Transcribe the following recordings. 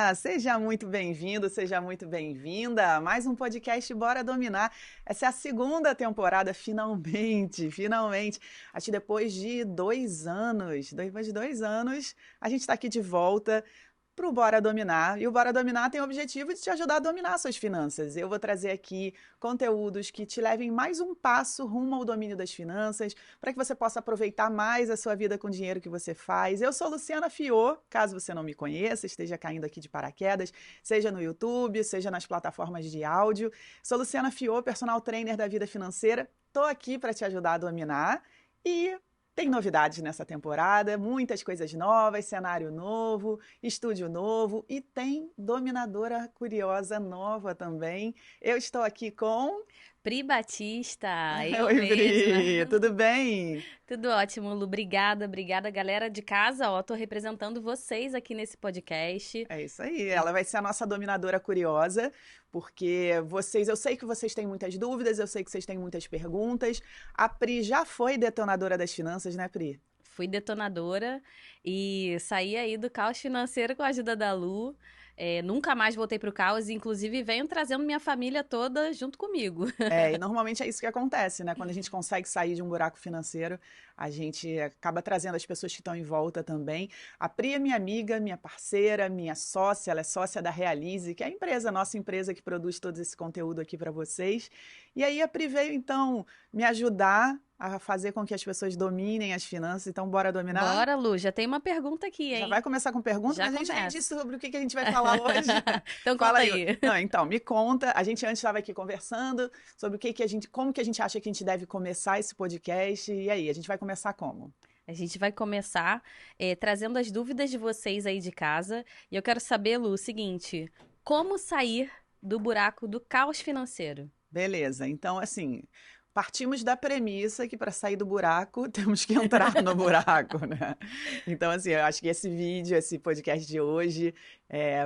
Olá, seja muito bem-vindo, seja muito bem-vinda a mais um podcast Bora Dominar. Essa é a segunda temporada, finalmente. Acho que depois de 2 anos, a gente está aqui de volta para o Bora Dominar. E o Bora Dominar tem o objetivo de te ajudar a dominar suas finanças. Eu vou trazer aqui conteúdos que te levem mais um passo rumo ao domínio das finanças, para que você possa aproveitar mais a sua vida com o dinheiro que você faz. Eu sou Luciana Fiô, caso você não me conheça, esteja caindo aqui de paraquedas, seja no YouTube, seja nas plataformas de áudio. Sou Luciana Fiô, personal trainer da vida financeira. Estou aqui para te ajudar a dominar e tem novidades nessa temporada, muitas coisas novas, cenário novo, estúdio novo e tem dominadora curiosa nova também. Eu estou aqui com Pri Batista, eu Oi, mesma. Bri, tudo bem? Tudo ótimo, Lu. Obrigada, galera de casa. Ó, tô representando vocês aqui nesse podcast. É isso aí, ela vai ser a nossa dominadora curiosa, porque eu sei que vocês têm muitas dúvidas, eu sei que vocês têm muitas perguntas. A Pri já foi detonadora das finanças, né, Pri? Fui detonadora e saí aí do caos financeiro com a ajuda da Lu. Nunca mais voltei pro caos, inclusive venho trazendo minha família toda junto comigo. E normalmente é isso que acontece, né? Quando a gente consegue sair de um buraco financeiro, a gente acaba trazendo as pessoas que estão em volta também. A Pri é minha amiga, minha parceira, minha sócia, ela é sócia da Realize, que é a empresa, a nossa empresa que produz todo esse conteúdo aqui para vocês. E aí a Pri veio, então, me ajudar a fazer com que as pessoas dominem as finanças. Então, bora dominar? Bora, Lu, já tem uma pergunta aqui, Já hein? vai começar com pergunta, Já mas a gente nem começa. disse sobre o que a gente vai falar hoje. Então Fala conta aí. aí. Não, então, me conta. A gente antes estava aqui conversando sobre como que a gente acha que a gente deve começar esse podcast. E aí, a gente vai começar como? A gente vai começar trazendo as dúvidas de vocês aí de casa. E eu quero saber, Lu, o seguinte: como sair do buraco do caos financeiro? Beleza. Então, assim, partimos da premissa que para sair do buraco temos que entrar no buraco, né? Então, assim, eu acho que esse vídeo, esse podcast de hoje,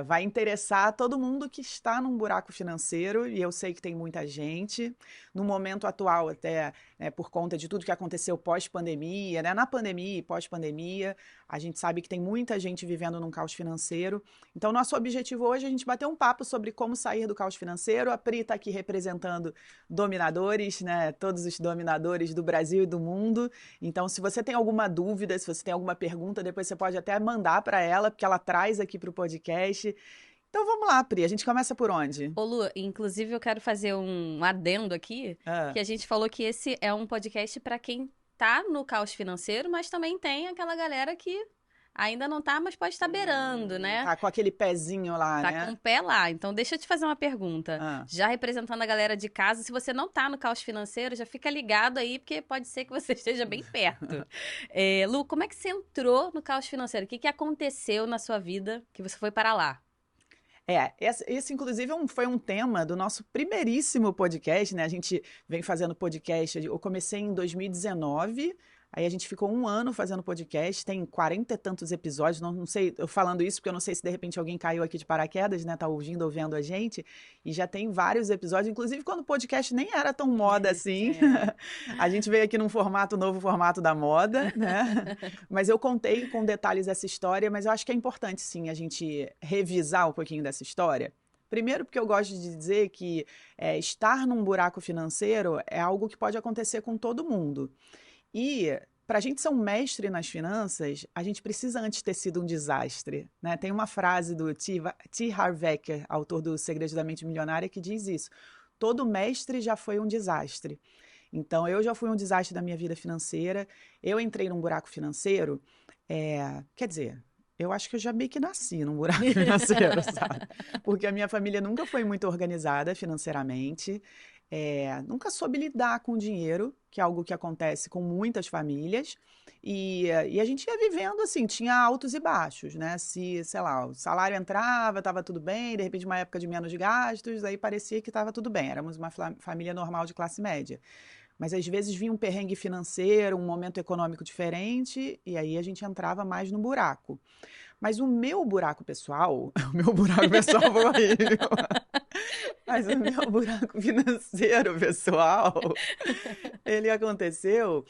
vai interessar todo mundo que está num buraco financeiro, e eu sei que tem muita gente. No momento atual, até por conta de tudo que aconteceu pós-pandemia, né? Na pandemia e pós-pandemia, a gente sabe que tem muita gente vivendo num caos financeiro. Então, nosso objetivo hoje é a gente bater um papo sobre como sair do caos financeiro. A Pri está aqui representando dominadores, né? Todos os dominadores do Brasil e do mundo. Então, se você tem alguma dúvida, se você tem alguma pergunta, depois você pode até mandar para ela, porque ela traz aqui para o podcast. Então, vamos lá, Pri. A gente começa por onde? Ô, Lu, inclusive eu quero fazer um adendo aqui, Ah. que a gente falou que esse é um podcast para quem tá no caos financeiro, mas também tem aquela galera que ainda não tá, mas pode estar beirando, né? Tá com aquele pezinho lá, Tá né? com o pé lá. Então, deixa eu te fazer uma pergunta. Ah. Já representando a galera de casa, se você não tá no caos financeiro, já fica ligado aí, porque pode ser que você esteja bem perto. Lu, como é que você entrou no caos financeiro? O que aconteceu na sua vida que você foi para lá? Esse inclusive foi um tema do nosso primeiríssimo podcast, né? A gente vem fazendo podcast, eu comecei em 2019, aí a gente ficou 1 ano fazendo podcast, tem 40 e tantos episódios, não sei, eu falando isso porque eu não sei se de repente alguém caiu aqui de paraquedas, né? Tá ouvindo ou vendo a gente, e já tem vários episódios, inclusive quando o podcast nem era tão moda assim, a gente veio aqui num novo formato da moda, né? Mas eu contei com detalhes essa história, mas eu acho que é importante, sim, a gente revisar um pouquinho dessa história. Primeiro, porque eu gosto de dizer que estar num buraco financeiro é algo que pode acontecer com todo mundo. E para a gente ser um mestre nas finanças, a gente precisa antes ter sido um desastre, né? Tem uma frase do T. Harv Eker, autor do Segredo da Mente Milionária, que diz isso: todo mestre já foi um desastre. Então, eu já fui um desastre da minha vida financeira. Eu entrei num buraco financeiro, quer dizer, eu acho que eu já meio que nasci num buraco financeiro, sabe? Porque a minha família nunca foi muito organizada financeiramente, nunca soube lidar com dinheiro, que é algo que acontece com muitas famílias, e a gente ia vivendo assim, tinha altos e baixos, né? Se, sei lá, o salário entrava, estava tudo bem, de repente uma época de menos gastos, aí parecia que estava tudo bem, éramos uma família normal de classe média. Mas às vezes vinha um perrengue financeiro, um momento econômico diferente, e aí a gente entrava mais no buraco. Mas o meu buraco pessoal, o meu buraco pessoal foi horrível. Mas o meu buraco financeiro pessoal, ele aconteceu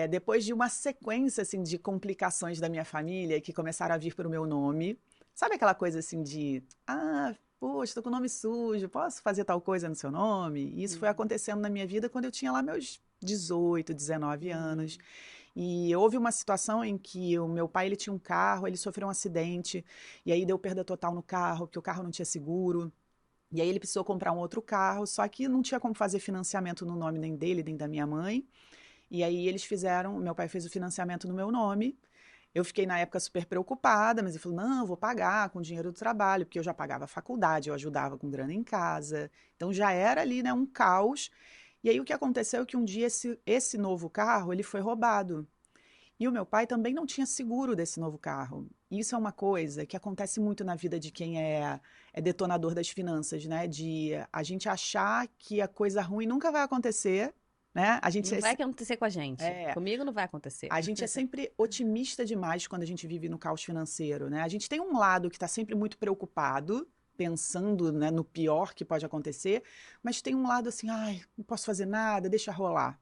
depois de uma sequência assim, de complicações da minha família que começaram a vir para o meu nome. Sabe aquela coisa assim de, poxa, tô com o nome sujo, posso fazer tal coisa no seu nome? E isso foi acontecendo na minha vida quando eu tinha lá meus 18, 19 anos. E houve uma situação em que o meu pai, ele tinha um carro, ele sofreu um acidente, e aí deu perda total no carro, porque o carro não tinha seguro. E aí ele precisou comprar um outro carro, só que não tinha como fazer financiamento no nome nem dele, nem da minha mãe. E aí meu pai fez o financiamento no meu nome. Eu fiquei na época super preocupada, mas ele falou: não, eu vou pagar com o dinheiro do trabalho, porque eu já pagava a faculdade, eu ajudava com grana em casa. Então já era ali, né, um caos. E aí o que aconteceu é que um dia esse novo carro, ele foi roubado. E o meu pai também não tinha seguro desse novo carro. E isso é uma coisa que acontece muito na vida de quem é detonador das finanças, né? De a gente achar que a coisa ruim nunca vai acontecer, né? Não vai acontecer com a gente. é, Comigo não vai acontecer. a gente é sempre otimista demais quando a gente vive no caos financeiro, né? A gente tem um lado que está sempre muito preocupado, pensando, né, no pior que pode acontecer, mas tem um lado assim, ai, não posso fazer nada, deixa rolar.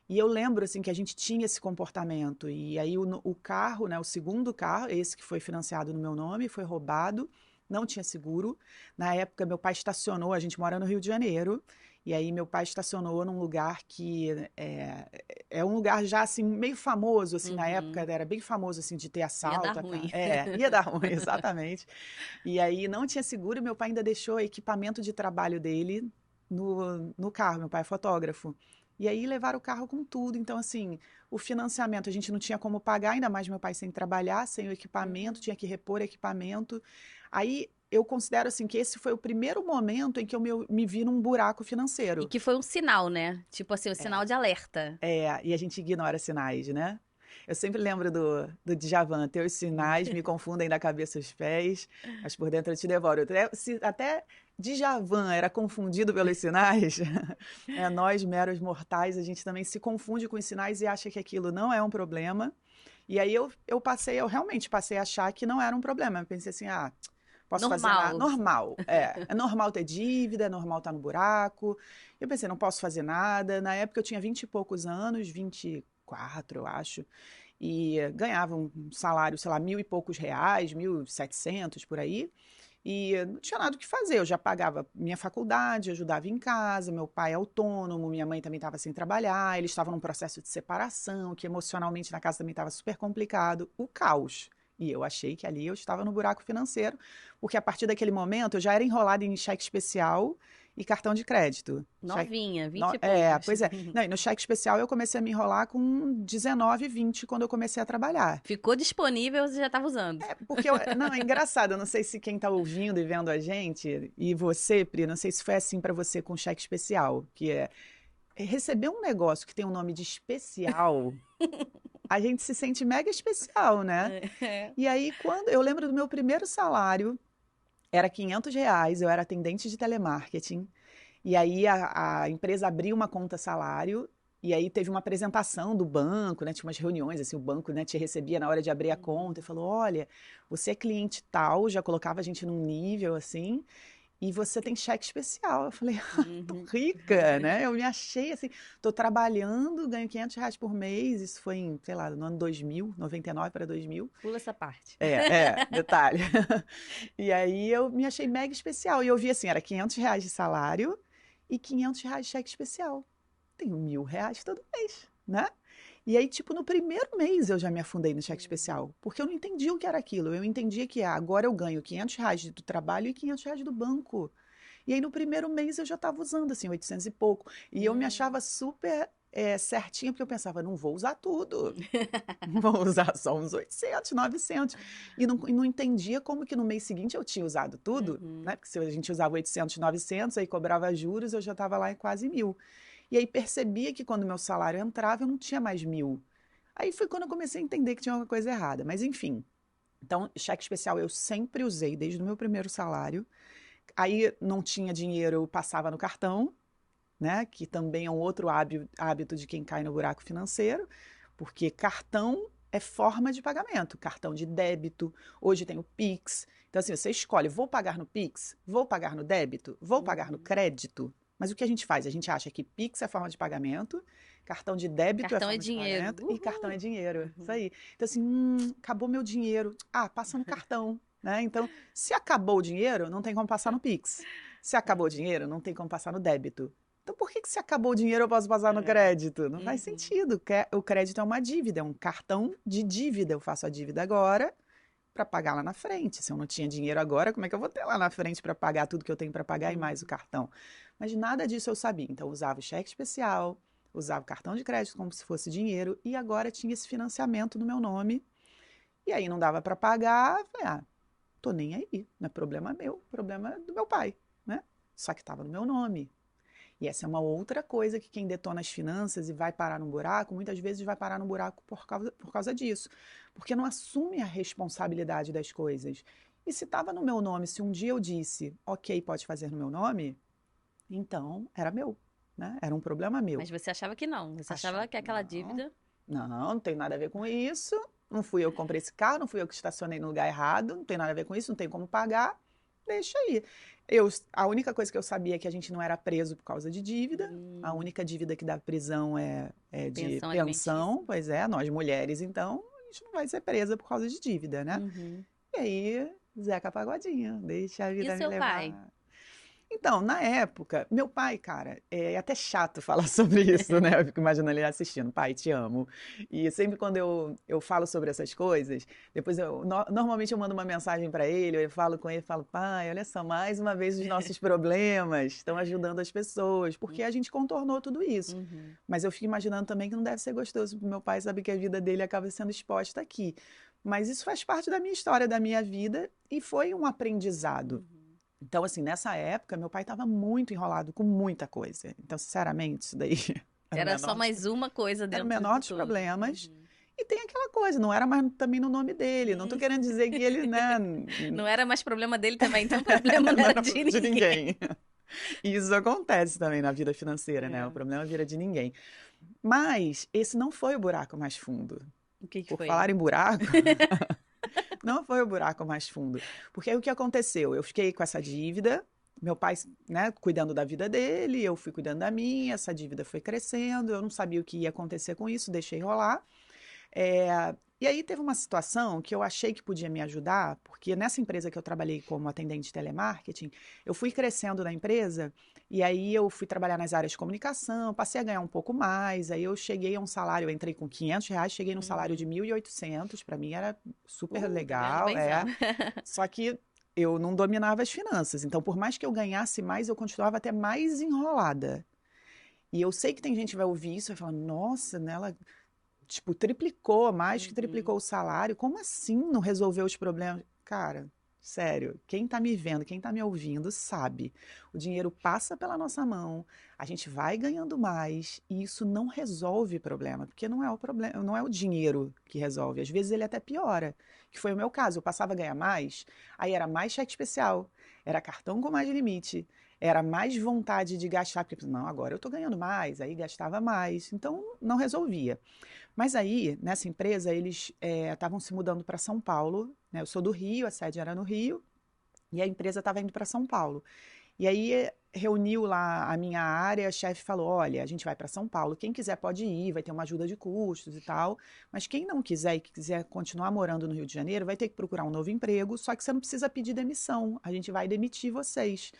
E eu lembro assim que a gente tinha esse comportamento. E aí o carro, né, o segundo carro, esse que foi financiado no meu nome, foi roubado, não tinha seguro. Na época, meu pai estacionou, a gente mora no Rio de Janeiro, e aí meu pai estacionou num lugar que é um lugar já assim meio famoso assim na época, era bem famoso assim de ter Ia dar assalto, ruim. ia dar ruim, exatamente. E aí não tinha seguro, e meu pai ainda deixou equipamento de trabalho dele no carro, meu pai é fotógrafo. E aí levaram o carro com tudo. Então, assim, o financiamento a gente não tinha como pagar, ainda mais meu pai sem trabalhar, sem o equipamento, tinha que repor equipamento. Aí eu considero assim que esse foi o primeiro momento em que eu me vi num buraco E financeiro. que foi um sinal, né? Tipo assim, um É, sinal de alerta. e a gente ignora sinais, né? Eu sempre lembro do Djavan, teus sinais me confundem da cabeça aos pés, mas por dentro eu te devoro. Se até Djavan era confundido pelos sinais, nós, meros mortais, a gente também se confunde com os sinais e acha que aquilo não é um problema. E aí eu realmente passei a achar que não era um problema. Eu pensei assim, posso fazer nada. Normal. Normal, é normal ter dívida, é normal estar no buraco. Eu pensei, não posso fazer nada. Na época eu tinha 20 e poucos anos, 24, eu acho, e ganhava um salário, sei lá, mil e poucos reais, 1.700 por aí. E não tinha nada o que fazer. Eu já pagava minha faculdade, ajudava em casa, meu pai é autônomo, minha mãe também estava sem trabalhar, eles estavam num processo de separação, que emocionalmente na casa também estava super complicado, o caos. E eu achei que ali eu estava no buraco financeiro, porque a partir daquele momento eu já era enrolada em cheque especial e cartão de crédito. Novinha, 20 e poucos. Pois é. Não, e no cheque especial eu comecei a me enrolar com 19, 20 quando eu comecei a trabalhar. Ficou disponível, você já estava usando. Porque não, é engraçado, eu não sei se quem está ouvindo e vendo a gente, e você, Pri, não sei se foi assim para você com cheque especial, que é receber um negócio que tem um nome de especial, a gente se sente mega especial, né? É. E aí, quando eu lembro do meu primeiro salário, era R$ 500, eu era atendente de telemarketing, e aí a empresa abriu uma conta salário, e aí teve uma apresentação do banco, né? Tinha umas reuniões, assim, o banco, né, te recebia na hora de abrir a conta e falou: olha, você é cliente tal, já colocava a gente num nível assim, e você tem cheque especial. Eu falei, tô Uhum. rica, né? Eu me achei assim, tô trabalhando, ganho R$ 500 por mês, isso foi em, sei lá, no ano 2000, 99 para 2000. Pula essa parte. Detalhe. E aí eu me achei mega especial. E eu vi assim, era R$ 500 de salário e R$ 500 de cheque especial. Tenho R$ 1.000 todo mês, né? E aí, tipo, no primeiro mês eu já me afundei no cheque especial, porque eu não entendia o que era aquilo. Eu entendia que agora eu ganho R$ 500 do trabalho e R$ 500 do banco. E aí no primeiro mês eu já estava usando, assim, 800 e pouco. E eu me achava super certinha, porque eu pensava, não vou usar tudo. Vou usar só uns 800, 900. E não entendia como que no mês seguinte eu tinha usado tudo, Uhum. né? Porque se a gente usava 800, 900, aí cobrava juros, eu já estava lá em quase 1.000. E aí percebia que quando meu salário entrava, eu não tinha mais 1.000. Aí foi quando eu comecei a entender que tinha alguma coisa errada. Mas enfim, então cheque especial eu sempre usei desde o meu primeiro salário. Aí não tinha dinheiro, eu passava no cartão, né? Que também é um outro hábito de quem cai no buraco financeiro, porque cartão é forma de pagamento, cartão de débito. Hoje tem o Pix. Então, assim, você escolhe, vou pagar no Pix, vou pagar no débito, vou pagar no crédito. Mas o que a gente faz? A gente acha que Pix é forma de pagamento, cartão de débito é Cartão é forma de dinheiro. pagamento e cartão é dinheiro. Isso Uhum. aí. Então, assim, acabou meu dinheiro. Passa no cartão. né? Então, se acabou o dinheiro, não tem como passar no Pix. Se acabou o dinheiro, não tem como passar no débito. Então, por que se acabou o dinheiro eu posso passar no crédito? Não faz sentido. O crédito é uma dívida, é um cartão de dívida. Eu faço a dívida agora para pagar lá na frente. Se eu não tinha dinheiro agora, como é que eu vou ter lá na frente para pagar tudo que eu tenho para pagar e mais o cartão? Mas nada disso eu sabia. Então, eu usava o cheque especial, usava o cartão de crédito como se fosse dinheiro e agora tinha esse financiamento no meu nome. E aí não dava para pagar. Falei, tô nem aí. Não é problema meu, problema do meu pai, né? Só que estava no meu nome. E essa é uma outra coisa que quem detona as finanças e vai parar num buraco, muitas vezes vai parar num buraco por causa disso. Porque não assume a responsabilidade das coisas. E se estava no meu nome, se um dia eu disse, ok, pode fazer no meu nome, então era meu, né? Era um problema meu. Mas você achava que não. Você achava que aquela dívida... Não tem nada a ver com isso. Não fui eu que comprei esse carro, não fui eu que estacionei no lugar errado, não tem nada a ver com isso, não tem como pagar. Deixa aí. A única coisa que eu sabia é que a gente não era preso por causa de dívida. A única dívida que dá prisão é de pensão. Pois é, nós mulheres, então, a gente não vai ser presa por causa de dívida, né? E aí, Zeca Pagodinho, deixa a vida me levar. E seu pai? Então, na época, meu pai, cara, é até chato falar sobre isso, né? Eu fico imaginando ele assistindo, pai, te amo. E sempre quando eu falo sobre essas coisas, depois normalmente eu mando uma mensagem para ele, eu falo com ele, falo, pai, olha só, mais uma vez os nossos problemas estão ajudando as pessoas, porque a gente contornou tudo isso. Mas eu fico imaginando também que não deve ser gostoso pro meu pai saber que a vida dele acaba sendo exposta aqui. Mas isso faz parte da minha história, da minha vida, e foi um aprendizado. Então, assim, nessa época, meu pai estava muito enrolado com muita coisa. Então, sinceramente, isso daí... Era só mais uma coisa dentro do tudo. Era o menor dos problemas. E tem aquela coisa, não era mais também no nome dele. Não tô querendo dizer que ele, né... Não era mais problema dele também, então o problema não era de ninguém. Isso acontece também na vida financeira, né? O problema vira de ninguém. Mas esse não foi o buraco mais fundo. O que foi? Por falar em buraco... Não foi o buraco mais fundo. Porque aí o que aconteceu? Eu fiquei com essa dívida, meu pai, né, cuidando da vida dele, eu fui cuidando da minha, essa dívida foi crescendo, eu não sabia o que ia acontecer com isso, deixei rolar. E aí teve uma situação que eu achei que podia me ajudar, porque nessa empresa que eu trabalhei como atendente de telemarketing, eu fui crescendo na empresa, e aí eu fui trabalhar nas áreas de comunicação, passei a ganhar um pouco mais, aí eu cheguei a um salário, eu entrei com R$500, cheguei num salário de 1.800, para mim era super legal, só que eu não dominava as finanças, então por mais que eu ganhasse mais, eu continuava até mais enrolada. E eu sei que tem gente que vai ouvir isso e vai falar, nossa, nela... Tipo, triplicou, mais que triplicou o salário. Como assim não resolveu os problemas? Cara, sério, quem tá me vendo, quem tá me ouvindo, sabe. O dinheiro passa pela nossa mão, a gente vai ganhando mais, e isso não resolve problema, porque não é o problema, não é o dinheiro que resolve. Às vezes ele até piora, que foi o meu caso. Eu passava a ganhar mais, aí era mais cheque especial, era cartão com mais limite, era mais vontade de gastar, porque, não, agora eu tô ganhando mais, aí gastava mais, então não resolvia. Mas aí, nessa empresa, eles estavam se mudando para São Paulo, né? Eu sou do Rio, a sede era no Rio, e a empresa estava indo para São Paulo. E aí reuniu lá a minha área, a chefe falou, olha, a gente vai para São Paulo, quem quiser pode ir, vai ter uma ajuda de custos e tal, mas quem não quiser e quiser continuar morando no Rio de Janeiro, vai ter que procurar um novo emprego, só que você não precisa pedir demissão, a gente vai demitir vocês.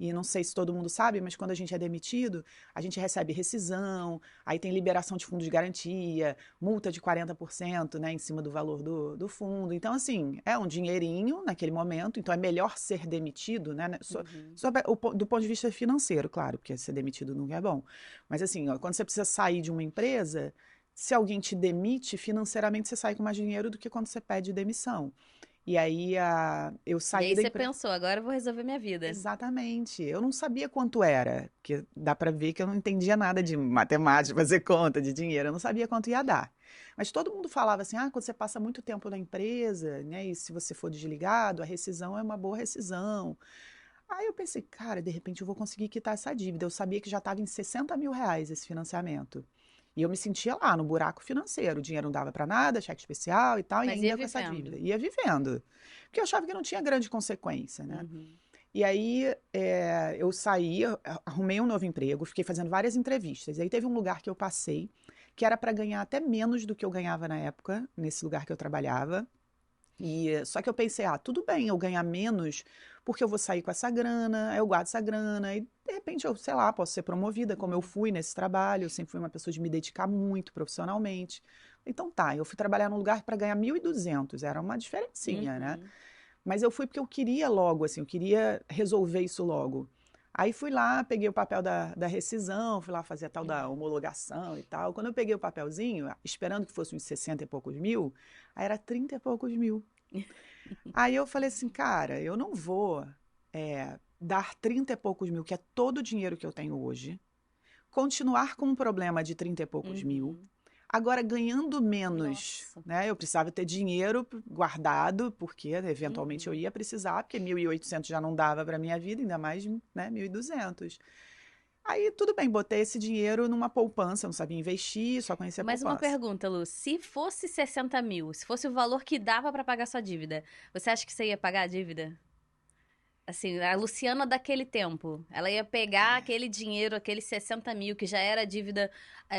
E não sei se todo mundo sabe, mas quando a gente é demitido, a gente recebe rescisão, aí tem liberação de fundo de garantia, multa de 40%, né, em cima do valor do fundo. Então, assim, é um dinheirinho naquele momento, então é melhor ser demitido, né? Do ponto de vista financeiro, claro, porque ser demitido nunca é bom. Mas assim, ó, quando você precisa sair de uma empresa, se alguém te demite, financeiramente você sai com mais dinheiro do que quando você pede demissão. E aí eu saí E aí você pensou, agora eu vou resolver minha vida. Exatamente. Eu não sabia quanto era, porque dá para ver que eu não entendia nada de matemática, fazer conta de dinheiro, eu não sabia quanto ia dar. Mas todo mundo falava assim, quando você passa muito tempo na empresa, né, e se você for desligado, a rescisão é uma boa rescisão. Aí eu pensei, cara, de repente eu vou conseguir quitar essa dívida. Eu sabia que já estava em R$60 mil esse financiamento. E eu me sentia lá, no buraco financeiro. O dinheiro não dava para nada, cheque especial e tal, Mas e ainda com essa dívida. Ia vivendo. Porque eu achava que não tinha grande consequência, né? E aí eu saí, arrumei um novo emprego, fiquei fazendo várias entrevistas. E aí teve um lugar que eu passei, que era para ganhar até menos do que eu ganhava na época, nesse lugar que eu trabalhava. Só que eu pensei, tudo bem eu ganhar menos, porque eu vou sair com essa grana, aí eu guardo essa grana, e de repente eu, sei lá, posso ser promovida, como eu fui nesse trabalho, eu sempre fui uma pessoa de me dedicar muito profissionalmente. Então tá, eu fui trabalhar num lugar para ganhar 1.200, era uma diferencinha, né? Uhum. Mas eu fui porque eu queria logo, assim, eu queria resolver isso logo. Aí fui lá, peguei o papel da rescisão, fui lá fazer a tal da homologação e tal. Quando eu peguei o papelzinho, esperando que fosse uns 60 e poucos mil, aí era 30 e poucos mil. Aí eu falei assim, cara, eu não vou dar 30 e poucos mil, que é todo o dinheiro que eu tenho hoje, continuar com um problema de 30 e poucos mil, Uhum. agora ganhando menos, Nossa. né? Eu precisava ter dinheiro guardado, porque eventualmente eu Uhum. ia precisar, porque 1.800 já não dava para minha vida, ainda mais, né, 1.200. Aí tudo bem, botei esse dinheiro numa poupança, eu não sabia investir, só conhecia a Mais uma poupança. pergunta, Lu. Se fosse 60 mil, se fosse o valor que dava pra pagar sua dívida, você acha que você ia pagar a dívida? Assim, a Luciana daquele tempo, ela ia pegar aquele dinheiro, aqueles 60 mil, que já era dívida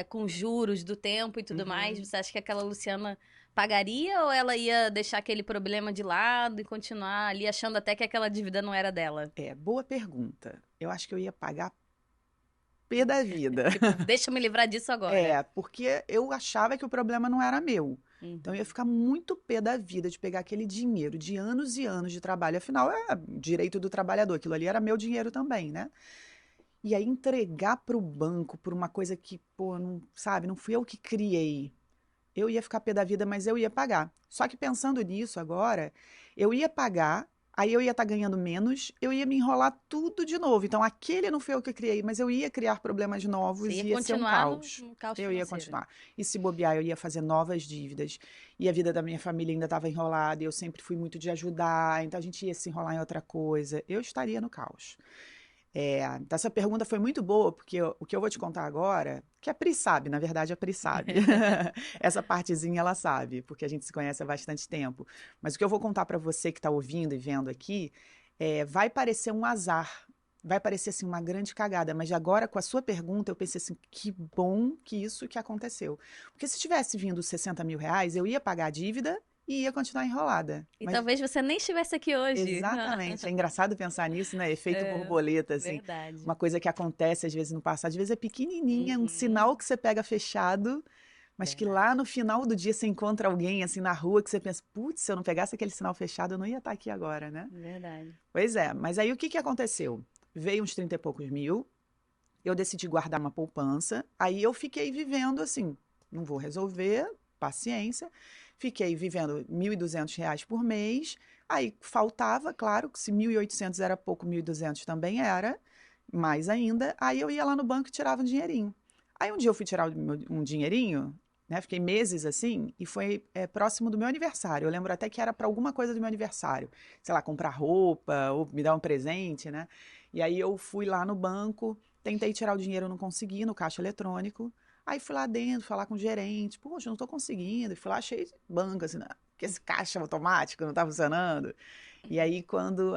com juros do tempo e tudo mais. Uhum. Você acha que aquela Luciana pagaria ou ela ia deixar aquele problema de lado e continuar ali achando até que aquela dívida não era dela? Boa pergunta. Eu acho que eu ia pagar pé da vida. Tipo, deixa eu me livrar disso agora. Porque eu achava que o problema não era meu. Então eu ia Uhum. ficar muito pé da vida de pegar aquele dinheiro de anos e anos de trabalho. Afinal, é direito do trabalhador. Aquilo ali era meu dinheiro também, né? E aí entregar para o banco por uma coisa que, pô, não, sabe, não fui eu que criei. Eu ia ficar pé da vida, mas eu ia pagar. Só que pensando nisso agora, eu ia pagar, aí eu ia estar ganhando menos, eu ia me enrolar tudo de novo. Então aquele não foi eu que criei, mas eu ia criar problemas Você novos ia e ia ser um continuar caos. no caos Eu ia financeiro. continuar. E se bobear, eu ia fazer novas dívidas. E a vida da minha família ainda estava enrolada, e eu sempre fui muito de ajudar, então a gente ia se enrolar em outra coisa. Eu estaria no caos. Então essa pergunta foi muito boa, porque o que eu vou te contar agora, que a Pri sabe, na verdade a Pri sabe. Essa partezinha ela sabe, porque a gente se conhece há bastante tempo. Mas o que eu vou contar para você que está ouvindo e vendo aqui, vai parecer um azar, vai parecer assim uma grande cagada, mas agora com a sua pergunta eu pensei assim, que bom que isso que aconteceu. Porque se tivesse vindo 60 mil reais, eu ia pagar a dívida e ia continuar enrolada. E Mas talvez você nem estivesse aqui hoje. exatamente. É engraçado pensar nisso, né? Efeito É, borboleta, assim. verdade. Uma coisa que acontece às vezes no passado, às vezes é pequenininha, um sinal Uhum, que você pega fechado, mas que lá verdade. no final do dia você encontra alguém assim na rua que você pensa, putz, se eu não pegasse aquele sinal fechado, eu não ia estar aqui agora, né? Verdade. Pois é, mas aí o que que aconteceu? Veio uns 30 e poucos mil, eu decidi guardar uma poupança, aí eu fiquei vivendo assim, não vou resolver, paciência. Fiquei vivendo R$ 1.200 por mês, aí faltava, claro, que se 1.800 era pouco, 1.200 também era, mais ainda, aí eu ia lá no banco e tirava um dinheirinho. Aí um dia eu fui tirar um dinheirinho, né, fiquei meses assim, e foi próximo do meu aniversário. Eu lembro até que era para alguma coisa do meu aniversário, sei lá, comprar roupa ou me dar um presente, né? E aí eu fui lá no banco, tentei tirar o dinheiro, não consegui, no caixa eletrônico. Aí fui lá dentro, falar com o gerente, poxa, não tô conseguindo. E fui lá, achei banco, assim, que esse caixa automático não tá funcionando. E aí,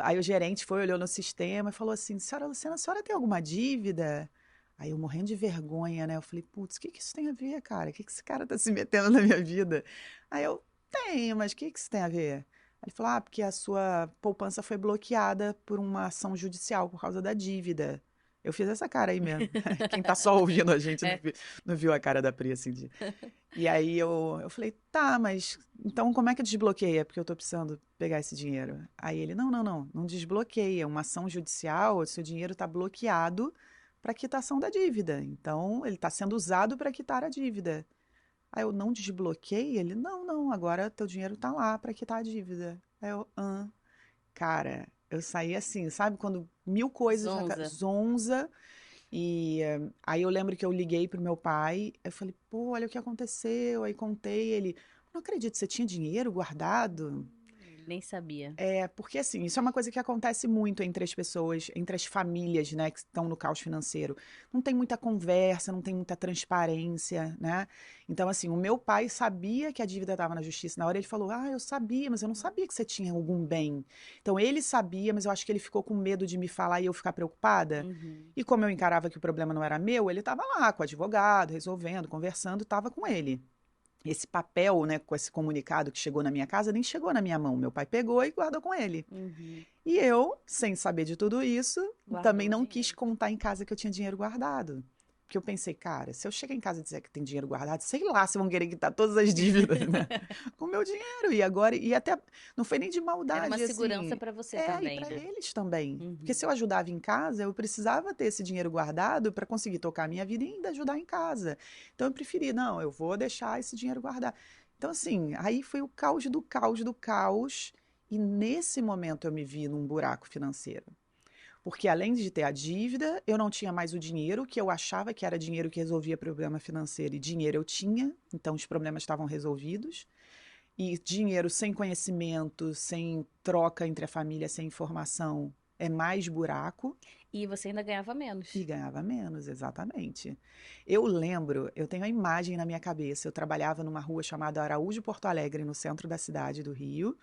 aí o gerente foi, olhou no sistema e falou assim, senhora Luciana, a senhora tem alguma dívida? Aí eu morrendo de vergonha, né? Eu falei, putz, o que que isso tem a ver, cara? O que que esse cara tá se metendo na minha vida? Aí eu, tenho, mas o que que isso tem a ver? Aí ele falou, porque a sua poupança foi bloqueada por uma ação judicial por causa da dívida. Eu fiz essa cara aí mesmo. Quem tá só ouvindo a gente É. não viu a cara da Pri assim de. E aí eu falei, tá, mas então como é que desbloqueia? Porque eu tô precisando pegar esse dinheiro. Aí ele, não desbloqueia. É uma ação judicial, o seu dinheiro tá bloqueado para quitação da dívida. Então, ele está sendo usado para quitar a dívida. Aí eu não desbloqueei? Ele, não, agora teu dinheiro tá lá para quitar a dívida. Aí eu, cara, eu saí assim, sabe? Quando mil coisas na Zonza. zonza. E aí eu lembro que eu liguei pro meu pai, eu falei, pô, olha o que aconteceu. Aí contei, ele, não acredito, você tinha dinheiro guardado? Nem sabia. Porque assim, isso é uma coisa que acontece muito entre as pessoas, entre as famílias, né, que estão no caos financeiro. Não tem muita conversa, não tem muita transparência, né? Então, assim, o meu pai sabia que a dívida estava na justiça. Na hora ele falou: eu sabia, mas eu não sabia que você tinha algum bem. Então, ele sabia, mas eu acho que ele ficou com medo de me falar e eu ficar preocupada. Uhum. E como eu encarava que o problema não era meu, ele estava lá com o advogado, resolvendo, conversando, estava com ele. esse papel, né, com esse comunicado que chegou na minha casa, nem chegou na minha mão. Meu pai pegou e guardou com ele. Uhum. E eu, sem saber de tudo isso, também Guardou o não quis dinheiro. contar em casa que eu tinha dinheiro guardado. Porque eu pensei, cara, se eu chegar em casa e dizer que tem dinheiro guardado, sei lá se vão querer quitar todas as dívidas, né? Com o meu dinheiro. E agora, e até, não foi nem de Era uma maldade, segurança assim. para você E também, para né? eles também. Porque Uhum. se eu ajudava em casa, eu precisava ter esse dinheiro guardado para conseguir tocar a minha vida e ainda ajudar em casa. Então eu preferi, não, eu vou deixar esse dinheiro guardado. Então, assim, aí foi o caos do caos do caos. E nesse momento eu me vi num buraco financeiro. Porque além de ter a dívida, eu não tinha mais o dinheiro, que eu achava que era dinheiro que resolvia problema financeiro, e dinheiro eu tinha, então os problemas estavam resolvidos. E dinheiro sem conhecimento, sem troca entre a família, sem informação, é mais buraco. E você ainda ganhava E menos. ganhava menos, exatamente. Eu lembro, eu tenho a imagem na minha cabeça. Eu trabalhava numa rua chamada Araújo Porto Alegre, no centro da cidade do Rio.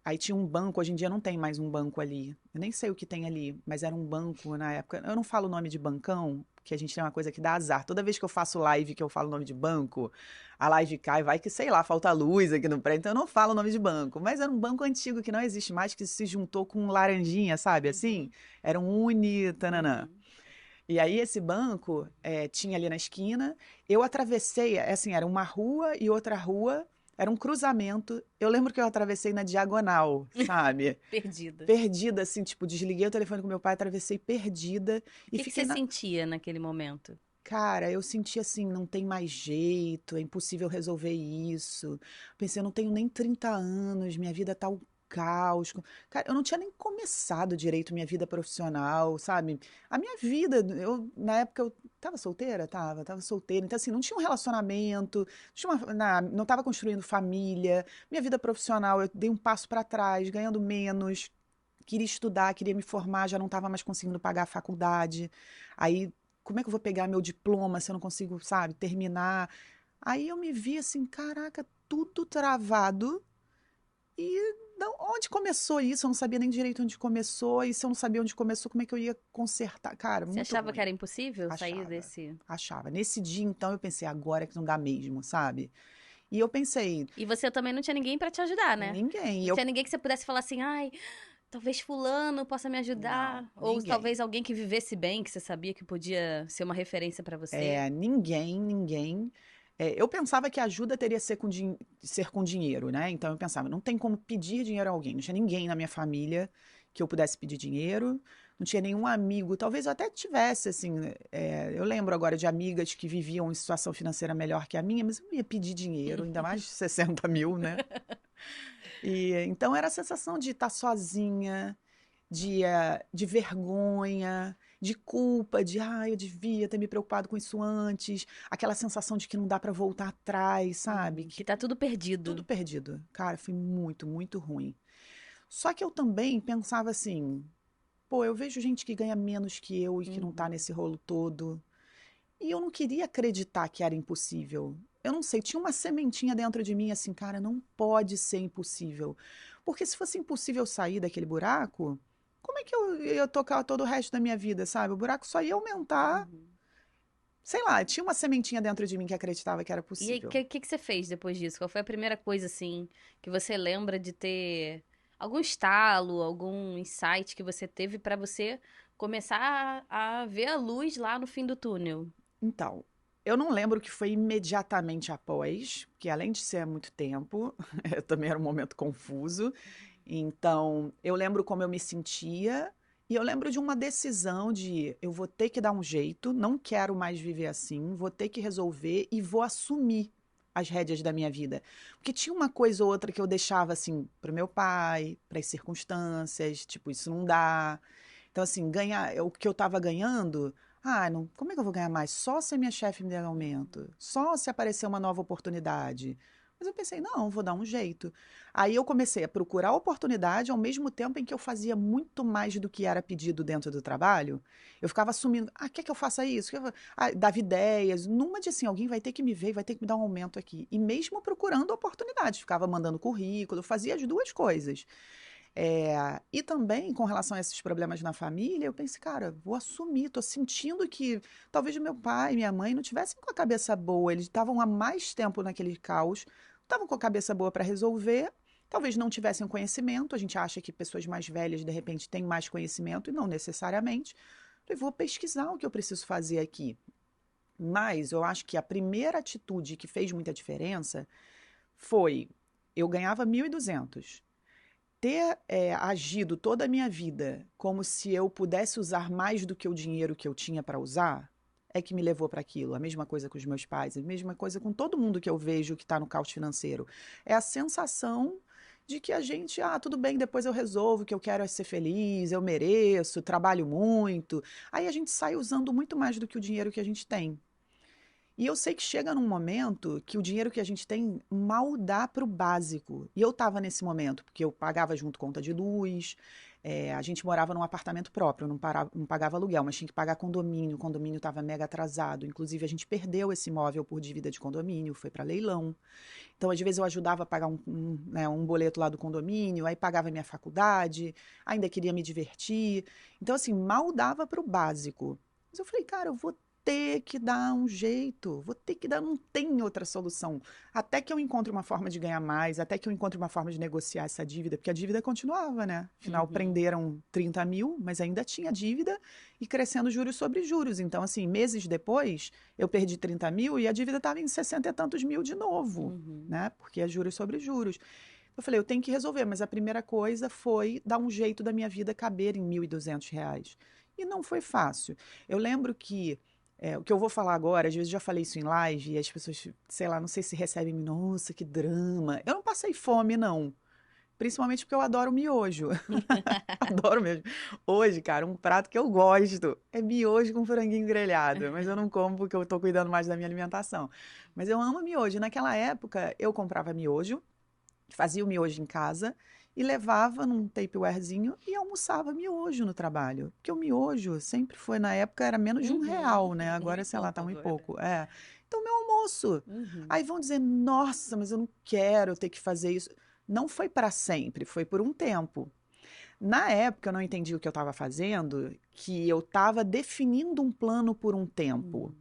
Aí tinha um banco, hoje em dia não tem mais um banco ali. Eu nem sei o que tem ali, mas era um banco na época. Eu não falo o nome de bancão, porque a gente tem uma coisa que dá azar. Toda vez que eu faço live que eu falo o nome de banco, a live cai, vai que, sei lá, falta luz aqui no prédio, então eu não falo o nome de banco. Mas era um banco antigo que não existe mais, que se juntou com um laranjinha, sabe? Assim, Uhum. era um uni, tananã. Uhum. E aí esse banco tinha ali na esquina. Eu atravessei, assim, era uma rua e outra rua, era um cruzamento. Eu lembro que eu atravessei na diagonal, sabe? Perdida. Perdida, assim, tipo, desliguei o telefone com meu pai, atravessei perdida O e que que fiquei você na. sentia naquele momento? Cara, eu senti assim, não tem mais jeito, é impossível resolver isso. Pensei, eu não tenho nem 30 anos, minha vida tá um caos. Cara, eu não tinha nem começado direito minha vida profissional, sabe? A minha vida, na época eu tava solteira? Tava solteira. Então, assim, não tinha um relacionamento, não tava construindo família. Minha vida profissional, eu dei um passo para trás, ganhando menos. Queria estudar, queria me formar, já não estava mais conseguindo pagar a faculdade. Aí, como é que eu vou pegar meu diploma se eu não consigo, sabe, terminar? Aí eu me vi assim, caraca, tudo travado. E onde começou isso? Eu não sabia nem direito onde começou. E se eu não sabia onde começou, como é que eu ia consertar? Cara, Você muito achava que ruim. era impossível sair Achava, desse. achava. Nesse dia, então, eu pensei, agora é que não dá mesmo, sabe? E eu pensei, E você também não tinha ninguém pra te ajudar, né? ninguém. Não E eu, tinha ninguém que você pudesse falar assim, ai, talvez fulano possa me não, ajudar. Ou ninguém. talvez alguém que vivesse bem, que você sabia que podia ser uma referência pra você. Ninguém. Eu pensava que a ajuda teria ser com dinheiro, né? Então eu pensava, não tem como pedir dinheiro a alguém. Não tinha ninguém na minha família que eu pudesse pedir dinheiro. Não tinha nenhum amigo. Talvez eu até tivesse, assim. Eu lembro agora de amigas que viviam em situação financeira melhor que a minha, mas eu não ia pedir dinheiro, ainda mais de 60 mil, né? E então era a sensação de estar sozinha, de vergonha, de culpa, de eu devia ter me preocupado com isso antes, aquela sensação de que não dá para voltar atrás, sabe? Uhum. Que Que tá tudo tudo perdido. perdido. Cara, foi muito, muito ruim. Só que eu também pensava assim, pô, eu vejo gente que ganha menos que eu e que não tá Uhum. nesse rolo todo. E eu não queria acreditar que era impossível. Eu não sei, tinha uma sementinha dentro de mim assim, cara, não pode ser impossível. Porque se fosse impossível sair daquele buraco, como é que eu ia tocar todo o resto da minha vida, sabe? O buraco só ia aumentar. Uhum. Sei lá, tinha uma sementinha dentro de mim que acreditava que era E aí, o possível. que você fez depois disso? Qual foi a primeira coisa, assim, que você lembra de ter algum estalo, algum insight que você teve pra você começar a ver a luz lá no fim do túnel? Então, eu não lembro que foi imediatamente após, que além de ser há muito tempo, também era um momento confuso. Então, eu lembro como eu me sentia e eu lembro de uma decisão de eu vou ter que dar um jeito, não quero mais viver assim, vou ter que resolver e vou assumir as rédeas da minha vida. Porque tinha uma coisa ou outra que eu deixava assim para o meu pai, para as circunstâncias, tipo, isso não dá. Então, assim, ganhar o que eu estava ganhando, não, como é que eu vou ganhar mais? Só se a minha chefe me der aumento, só se aparecer uma nova oportunidade. Mas eu pensei, não, vou dar um jeito. Aí eu comecei a procurar oportunidade ao mesmo tempo em que eu fazia muito mais do que era pedido dentro do trabalho. Eu ficava assumindo, quer que eu faça isso? Dava ideias. Numa de assim, alguém vai ter que me ver, vai ter que me dar um aumento aqui. E mesmo procurando oportunidades, ficava mandando currículo, fazia as duas coisas. E também, com relação a esses problemas na família, eu pensei, cara, vou assumir, tô sentindo que talvez meu pai e minha mãe não tivessem com a cabeça boa, eles estavam há mais tempo naquele caos, estavam com a cabeça boa para resolver, talvez não tivessem conhecimento, a gente acha que pessoas mais velhas, de repente, têm mais conhecimento, e não necessariamente. Eu vou pesquisar o que eu preciso fazer aqui. Mas eu acho que a primeira atitude que fez muita diferença foi, eu ganhava 1.200. Ter agido toda a minha vida como se eu pudesse usar mais do que o dinheiro que eu tinha para usar, é que me levou para aquilo. A mesma coisa com os meus pais, a mesma coisa com todo mundo que eu vejo que está no caos financeiro. É a sensação de que a gente, tudo bem, depois eu resolvo, o que eu quero é ser feliz, eu mereço, trabalho muito. Aí a gente sai usando muito mais do que o dinheiro que a gente tem. E eu sei que chega num momento que o dinheiro que a gente tem mal dá para o básico. E eu estava nesse momento, porque eu pagava junto conta de luz, a gente morava num apartamento próprio, não pagava aluguel, mas tinha que pagar condomínio. O condomínio estava mega atrasado. Inclusive, a gente perdeu esse imóvel por dívida de condomínio, foi para leilão. Então, às vezes, eu ajudava a pagar um boleto lá do condomínio, aí pagava minha faculdade, ainda queria me divertir. Então, assim, mal dava para o básico. Mas eu falei, cara, eu vou ter que dar um jeito, vou ter que dar, não tem outra solução. Até que eu encontre uma forma de ganhar mais, até que eu encontre uma forma de negociar essa dívida, porque a dívida continuava, né? Afinal, prenderam 30 mil, mas ainda tinha dívida e crescendo juros sobre juros. Então, assim, meses depois, eu perdi 30 mil e a dívida estava em 60 e tantos mil de novo, né? Porque é juros sobre juros. Eu falei, eu tenho que resolver, mas a primeira coisa foi dar um jeito da minha vida caber em R$ 1.200. E não foi fácil. Eu lembro que o que eu vou falar agora, às vezes eu já falei isso em live e as pessoas, sei lá, não sei se recebem, nossa, que drama. Eu não passei fome, não. Principalmente porque eu adoro miojo. Adoro mesmo. Hoje, cara, um prato que eu gosto é miojo com franguinho grelhado. Mas eu não como porque eu tô cuidando mais da minha alimentação. Mas eu amo miojo. Naquela época, eu comprava miojo, fazia o miojo em casa e levava num Tupperwarezinho e almoçava miojo no trabalho. Porque o miojo sempre foi, na época, era menos de R$ 1, né? Agora, sei lá, tá um e pouco. Então, meu almoço. Aí vão dizer, nossa, mas eu não quero ter que fazer isso. Não foi para sempre, foi por um tempo. Na época, eu não entendi o que eu estava fazendo, que eu estava definindo um plano por um tempo.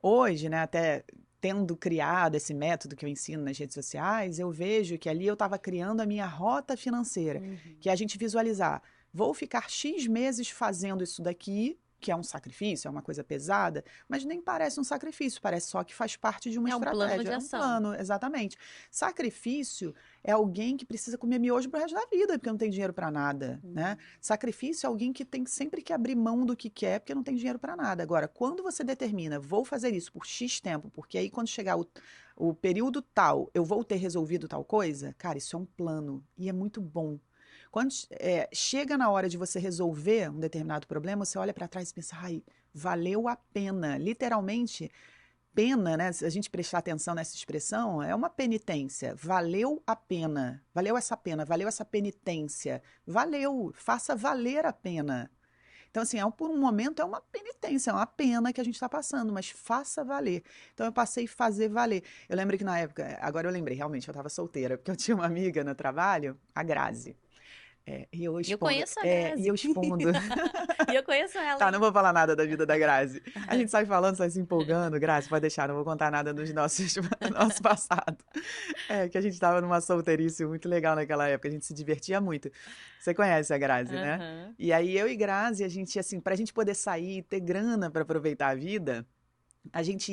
Hoje, né, até tendo criado esse método que eu ensino nas redes sociais, eu vejo que ali eu estava criando a minha rota financeira, que é a gente visualizar, vou ficar X meses fazendo isso daqui, que é um sacrifício, é uma coisa pesada, mas nem parece um sacrifício, parece só que faz parte de uma estratégia. É um plano de ação. É um plano, exatamente. Sacrifício é alguém que precisa comer miojo pro resto da vida, porque não tem dinheiro para nada, né? Sacrifício é alguém que tem sempre que abrir mão do que quer, porque não tem dinheiro para nada. Agora, quando você determina, vou fazer isso por X tempo, porque aí quando chegar o período tal, eu vou ter resolvido tal coisa, cara, isso é um plano e é muito bom. Quando chega na hora de você resolver um determinado problema, você olha para trás e pensa, ai, valeu a pena. Literalmente, pena, né? Se a gente prestar atenção nessa expressão, é uma penitência. Valeu a pena. Valeu essa pena, valeu essa penitência. Valeu, faça valer a pena. Então, assim, por um momento é uma penitência, é uma pena que a gente está passando, mas faça valer. Então, eu passei a fazer valer. Eu lembro que na época, agora eu lembrei, realmente, eu estava solteira, porque eu tinha uma amiga no trabalho, a Grazi. E eu Eu expondo. conheço a Grazi. E eu expondo. E eu conheço ela. Tá, não vou falar nada da vida da Grazi. A gente sai falando, sai se empolgando. Grazi, pode deixar, não vou contar nada do nosso passado. Que a gente tava numa solteirice muito legal naquela época, a gente se divertia muito. Você conhece a Grazi, né? E aí eu e Grazi, a gente, assim, pra gente poder sair, ter grana pra aproveitar a vida, a gente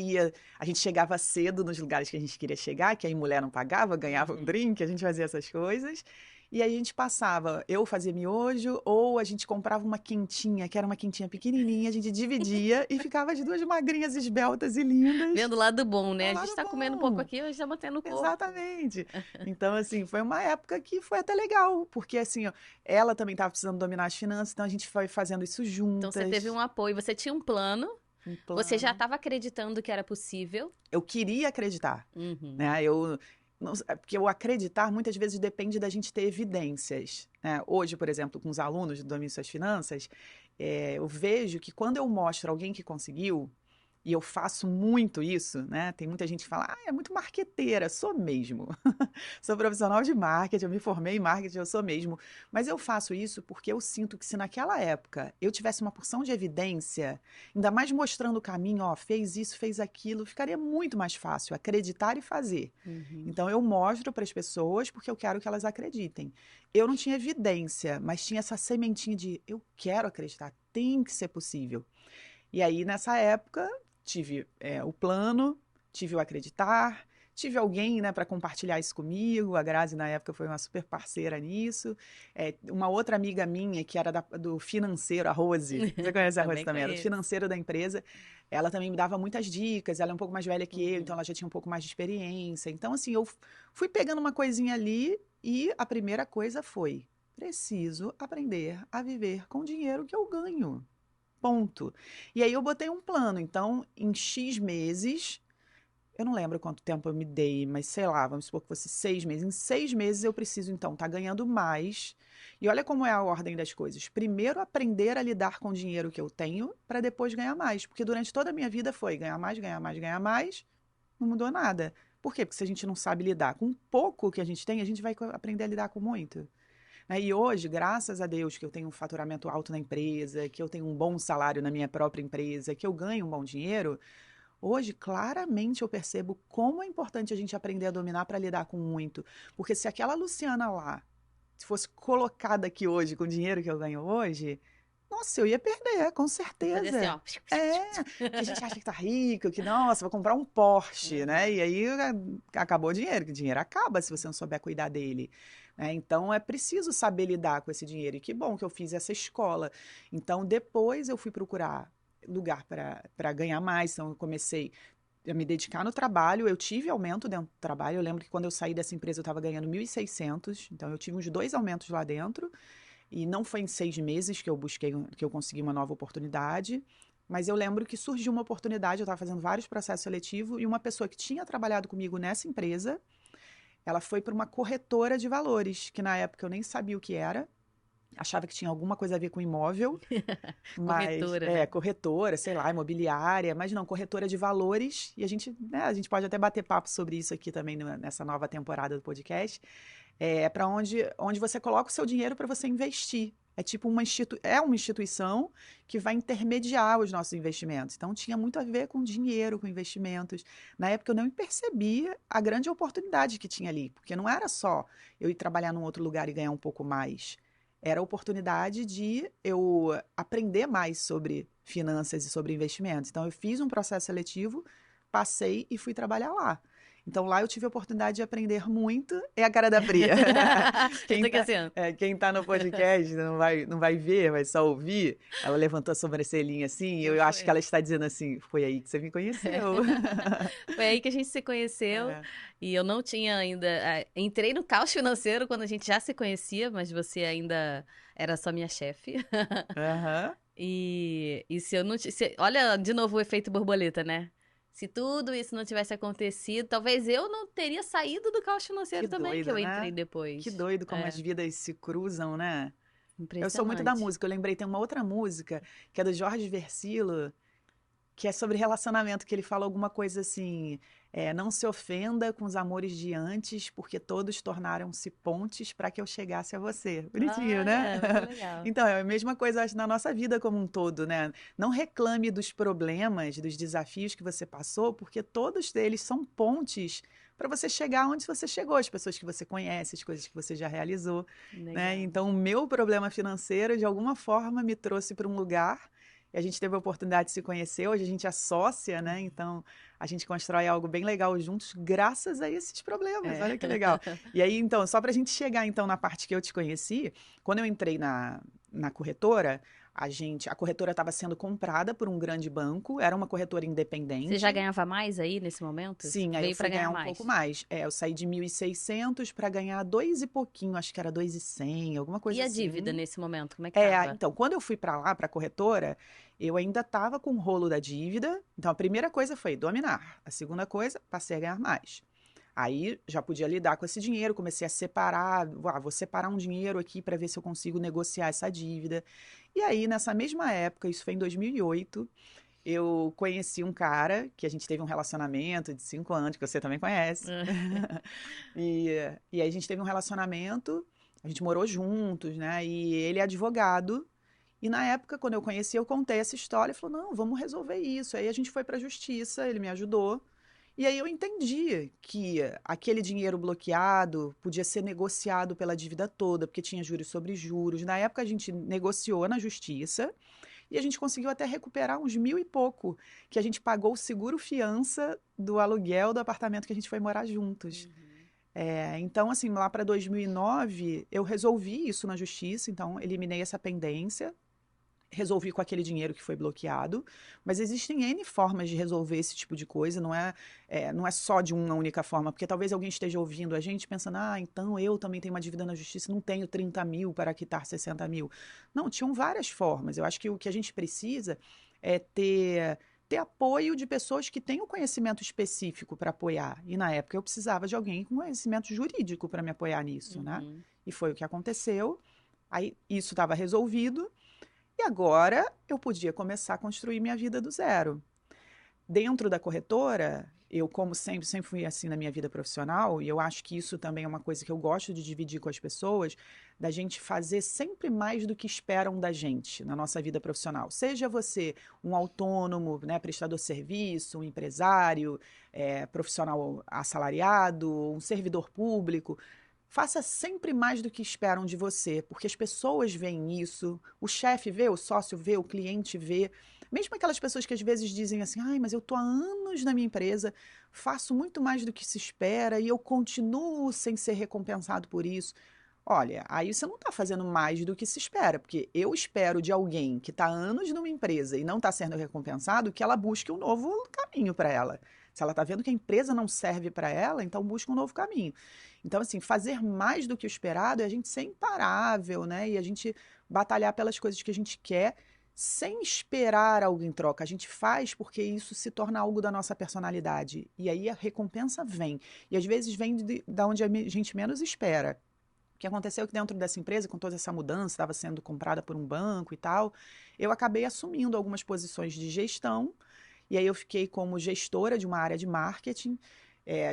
chegava cedo nos lugares que a gente queria chegar, que aí mulher não pagava, ganhava um drink, a gente fazia essas coisas. E aí a gente passava, eu fazia miojo, ou a gente comprava uma quentinha, que era uma quentinha pequenininha, a gente dividia e ficava as duas magrinhas, esbeltas e lindas. Vendo o lado bom, né? A gente tá comendo um pouco aqui, hoje já mantendo o corpo. Exatamente. Então, assim, foi uma época que foi até legal, porque assim, ó, ela também estava precisando dominar as finanças, então a gente foi fazendo isso juntas. Então você teve um apoio, você tinha um plano. Você já estava acreditando que era possível? Eu queria acreditar, né? Porque o acreditar muitas vezes depende da gente ter evidências, né? Hoje, por exemplo, com os alunos do Domínio Suas Finanças, eu vejo que quando eu mostro alguém que conseguiu, e eu faço muito isso, né? Tem muita gente que fala, é muito marqueteira, sou mesmo. Sou profissional de marketing, eu me formei em marketing, eu sou mesmo. Mas eu faço isso porque eu sinto que se naquela época eu tivesse uma porção de evidência, ainda mais mostrando o caminho, ó, fez isso, fez aquilo, ficaria muito mais fácil acreditar e fazer. Uhum. Então eu mostro para as pessoas porque eu quero que elas acreditem. Eu não tinha evidência, mas tinha essa sementinha de eu quero acreditar, tem que ser possível. E aí, nessa época, tive o plano, tive o acreditar, tive alguém, né, para compartilhar isso comigo. A Grazi, na época, foi uma super parceira nisso. Uma outra amiga minha, que era do financeiro, a Rose, você conhece a Rose Também também, era do conheço. financeiro da empresa. Ela também me dava muitas dicas, ela é um pouco mais velha que eu, então Uhum. ela já tinha um pouco mais de experiência. Então, assim, eu fui pegando uma coisinha ali e a primeira coisa foi: preciso aprender a viver com o dinheiro que eu ganho. Ponto. E aí eu botei um plano. Então, em X meses, eu não lembro quanto tempo eu me dei, mas sei lá, vamos supor que fosse 6 meses. Em 6 meses eu preciso, então, estar ganhando mais. E olha como é a ordem das coisas. Primeiro, aprender a lidar com o dinheiro que eu tenho, para depois ganhar mais. Porque durante toda a minha vida foi ganhar mais, ganhar mais, ganhar mais. Não mudou nada. Por quê? Porque se a gente não sabe lidar com pouco que a gente tem, a gente vai aprender a lidar com muito. Né? E hoje, graças a Deus, que eu tenho um faturamento alto na empresa, que eu tenho um bom salário na minha própria empresa, que eu ganho um bom dinheiro, hoje, claramente, eu percebo como é importante a gente aprender a dominar para lidar com muito. Porque se aquela Luciana lá se fosse colocada aqui hoje com o dinheiro que eu ganho hoje, nossa, eu ia perder, com Fazer assim, certeza. ó. Que a gente acha que tá rico, que, nossa, vou comprar um Porsche, né? Uhum. E aí acabou o dinheiro, que o dinheiro acaba se você não souber cuidar dele. Né? Então é preciso saber lidar com esse dinheiro. E que bom que eu fiz essa escola. Então depois eu fui procurar lugar para ganhar mais. Então eu comecei a me dedicar no trabalho. Eu tive aumento dentro do trabalho. Eu lembro que quando eu saí dessa empresa eu estava ganhando 1.600. Então eu tive uns 2 aumentos lá dentro. E não foi em 6 meses que eu busquei, que eu consegui uma nova oportunidade. Mas eu lembro que surgiu uma oportunidade, eu estava fazendo vários processos seletivos, e uma pessoa que tinha trabalhado comigo nessa empresa, ela foi para uma corretora de valores, que na época eu nem sabia o que era, achava que tinha alguma coisa a ver com imóvel, mas Corretora, né? corretora, sei lá, imobiliária, mas não, corretora de valores, e a gente pode até bater papo sobre isso aqui também nessa nova temporada do podcast. Para onde você coloca o seu dinheiro para você investir. É tipo uma instituição que vai intermediar os nossos investimentos. Então, tinha muito a ver com dinheiro, com investimentos. Na época, eu não percebia a grande oportunidade que tinha ali, porque não era só eu ir trabalhar num outro lugar e ganhar um pouco mais. Era a oportunidade de eu aprender mais sobre finanças e sobre investimentos. Então, eu fiz um processo seletivo, passei e fui trabalhar lá. Então lá eu tive a oportunidade de aprender muito. É a cara da Pri. Eu tô Quem aqui tá, assim, ó. quem tá no podcast não vai ver, vai só ouvir. Ela levantou a sobrancelhinha assim, e Eu eu acho que fui. ela está dizendo assim: foi aí que você me conheceu. Foi aí que a gente se conheceu É. e eu não tinha ainda. Entrei no caos financeiro quando a gente já se conhecia, mas você ainda era só minha chefe. Aham. E se eu não. Olha de novo o efeito borboleta, né? Se tudo isso não tivesse acontecido, talvez eu não teria saído do caos Que financeiro também, que doida, eu entrei né? Que depois. doido como as É, vidas se cruzam, né? Eu sou muito da impressionante. música. Eu lembrei, tem uma outra música que é do Jorge Versilo, que é sobre relacionamento, que ele fala alguma coisa assim, não se ofenda com os amores de antes, porque todos tornaram-se pontes para que eu chegasse a você. Bonitinho, né? Olha, muito legal. Então, é a mesma coisa, acho, na nossa vida como um todo, né? Não reclame dos problemas, dos desafios que você passou, porque todos eles são pontes para você chegar onde você chegou, as pessoas que você conhece, as coisas que você já realizou, né? Legal. Então, o meu problema financeiro, de alguma forma, me trouxe para um lugar e a gente teve a oportunidade de se conhecer, hoje a gente é sócia, né? Então a gente constrói algo bem legal juntos, graças a esses problemas. É. Olha que legal. E aí, então, só para a gente chegar então na parte que eu te conheci, quando eu entrei na corretora, a corretora estava sendo comprada por um grande banco, era uma corretora Você já independente. ganhava mais aí nesse momento? Você Sim, aí eu veio pra fui ganhar ganhar um pouco mais. mais. Eu saí de 1.600 para ganhar dois e pouquinho, acho que era 2.100, alguma E coisa a dívida assim. nesse momento, como é que tava? Então, quando eu fui para lá, para a corretora, eu ainda estava com o rolo da dívida. Então, a primeira coisa foi dominar. A segunda coisa, passei a ganhar mais. Aí já podia lidar com esse dinheiro, comecei a separar, vou separar um dinheiro aqui para ver se eu consigo negociar essa dívida. E aí, nessa mesma época, isso foi em 2008, eu conheci um cara que a gente teve um relacionamento de 5 anos, que você também conhece. E, e aí a gente teve um relacionamento, a gente morou juntos, né? E ele é advogado. E na época, quando eu conheci, eu contei essa história e falou: não, vamos resolver isso. Aí a gente foi para a justiça, ele me ajudou. E aí eu entendi que aquele dinheiro bloqueado podia ser negociado pela dívida toda, porque tinha juros sobre juros. Na época a gente negociou na justiça e a gente conseguiu até recuperar uns 1.000 e pouco, que a gente pagou o seguro fiança do aluguel do apartamento que a gente foi morar juntos. Então, assim, lá para 2009, eu resolvi isso na justiça, então eliminei essa pendência. Resolvi com aquele dinheiro que foi bloqueado, mas existem N formas de resolver esse tipo de coisa, não é só de uma única forma, porque talvez alguém esteja ouvindo a gente pensando, então eu também tenho uma dívida na justiça, não tenho 30 mil para quitar 60 mil. Não, tinham várias formas. Eu acho que o que a gente precisa é ter apoio de pessoas que tenham conhecimento específico para apoiar. E na época eu precisava de alguém com conhecimento jurídico para me apoiar nisso, né? E foi o que aconteceu. Aí isso estava resolvido. E agora eu podia começar a construir minha vida do zero. Dentro da corretora, eu, como sempre fui assim na minha vida profissional, e eu acho que isso também é uma coisa que eu gosto de dividir com as pessoas, da gente fazer sempre mais do que esperam da gente na nossa vida profissional. Seja você um autônomo, né, prestador de serviço, um empresário, profissional assalariado, um servidor público. Faça sempre mais do que esperam de você, porque as pessoas veem isso, o chefe vê, o sócio vê, o cliente vê. Mesmo aquelas pessoas que às vezes dizem assim, mas eu estou há anos na minha empresa, faço muito mais do que se espera e eu continuo sem ser recompensado por isso. Olha, aí você não está fazendo mais do que se espera, porque eu espero de alguém que está há anos numa empresa e não está sendo recompensado que ela busque um novo caminho para ela. Se ela está vendo que a empresa não serve para ela, então busca um novo caminho. Então, assim, fazer mais do que o esperado é a gente ser imparável, né? E a gente batalhar pelas coisas que a gente quer sem esperar algo em troca. A gente faz porque isso se torna algo da nossa personalidade. E aí a recompensa vem. E às vezes vem da onde a gente menos espera. O que aconteceu é que dentro dessa empresa, com toda essa mudança, estava sendo comprada por um banco e tal, eu acabei assumindo algumas posições de gestão. E aí eu fiquei como gestora de uma área de marketing,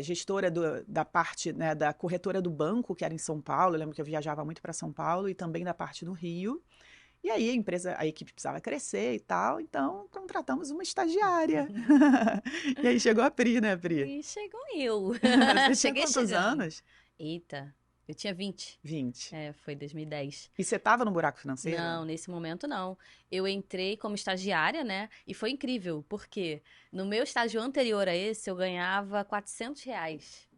gestora da parte, né, da corretora do banco, que era em São Paulo. Eu lembro que eu viajava muito para São Paulo e também da parte do Rio. E aí a equipe precisava crescer e tal, então contratamos uma estagiária. E aí chegou a Pri, né, Pri? E chegou eu. Você tinha Cheguei quantos chegando. anos? Eita, eu tinha 20. 20. Foi 2010. E você estava no buraco financeiro? Não, nesse momento não. Eu entrei como estagiária, né? E foi incrível, porque no meu estágio anterior a esse, eu ganhava R$ 400.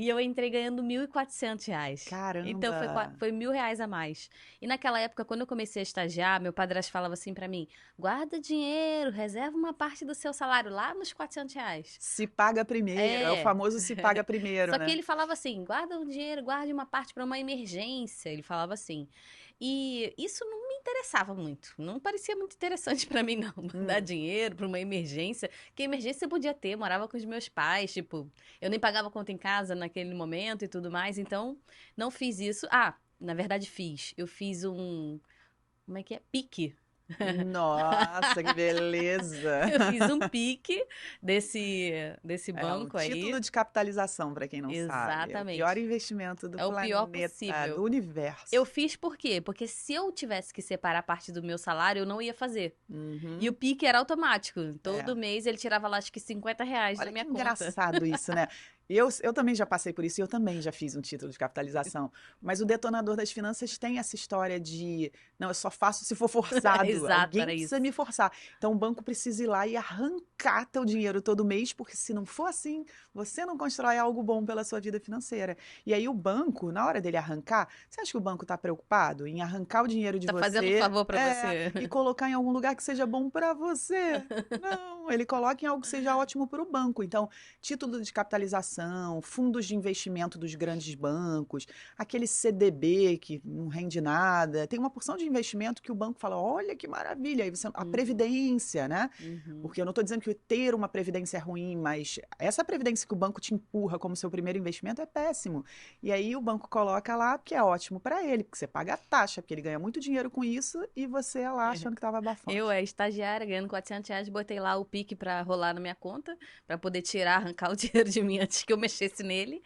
E eu entrei ganhando R$ 1.400. Caramba! Então foi R$ 1.000 a mais. E naquela época, quando eu comecei a estagiar, meu padrasto falava assim pra mim: guarda dinheiro, reserva uma parte do seu salário lá nos R$ 400. Se paga primeiro, é o famoso se paga primeiro, Só né? que ele falava assim: guarda um dinheiro, guarde uma parte pra uma emergência. Ele falava assim. E isso não me interessava muito. Não parecia muito interessante pra mim, não. Dar dinheiro pra uma emergência. Que emergência eu podia ter? Morava com os meus pais, tipo, eu nem pagava conta em casa naquele momento e tudo mais. Então, não fiz isso. Na verdade fiz. Eu fiz um... Como é que é? Pique. Nossa, que beleza! Eu fiz um pique desse banco aí. Título de capitalização, para quem não sabe. Exatamente. É o pior investimento do É o pior planeta, possível. do universo. Eu fiz por quê? Porque se eu tivesse que separar parte do meu salário, eu não ia fazer. E o pique era automático. Todo mês ele tirava lá, acho que R$ 50 da minha conta. Engraçado isso, né? Eu também já passei por isso e eu também já fiz um título de capitalização. Mas o detonador das finanças tem essa história de, não, eu só faço se for forçado. Exato, Alguém era precisa isso. me forçar. Então o banco precisa ir lá e arrancar teu dinheiro todo mês, porque se não for assim, você não constrói algo bom pela sua vida financeira. E aí o banco, na hora dele arrancar, você acha que o banco está preocupado em arrancar o dinheiro de você? Tá fazendo um favor pra você. E colocar em algum lugar que seja bom para você? Não, ele coloca em algo que seja ótimo para o banco. Então, título de capitalização aplicação, fundos de investimento dos grandes bancos, aquele CDB que não rende nada. Tem uma porção de investimento que o banco fala, olha que maravilha, aí a previdência, né? Porque eu não estou dizendo que ter uma previdência é ruim, mas essa previdência que o banco te empurra como seu primeiro investimento é péssimo. E aí o banco coloca lá, porque é ótimo para ele, porque você paga a taxa, porque ele ganha muito dinheiro com isso e você é lá achando que estava abafando. Eu, estagiária, ganhando R$ 400, botei lá o Pix pra rolar na minha conta, pra poder tirar, arrancar o dinheiro de mim antes que eu mexesse nele.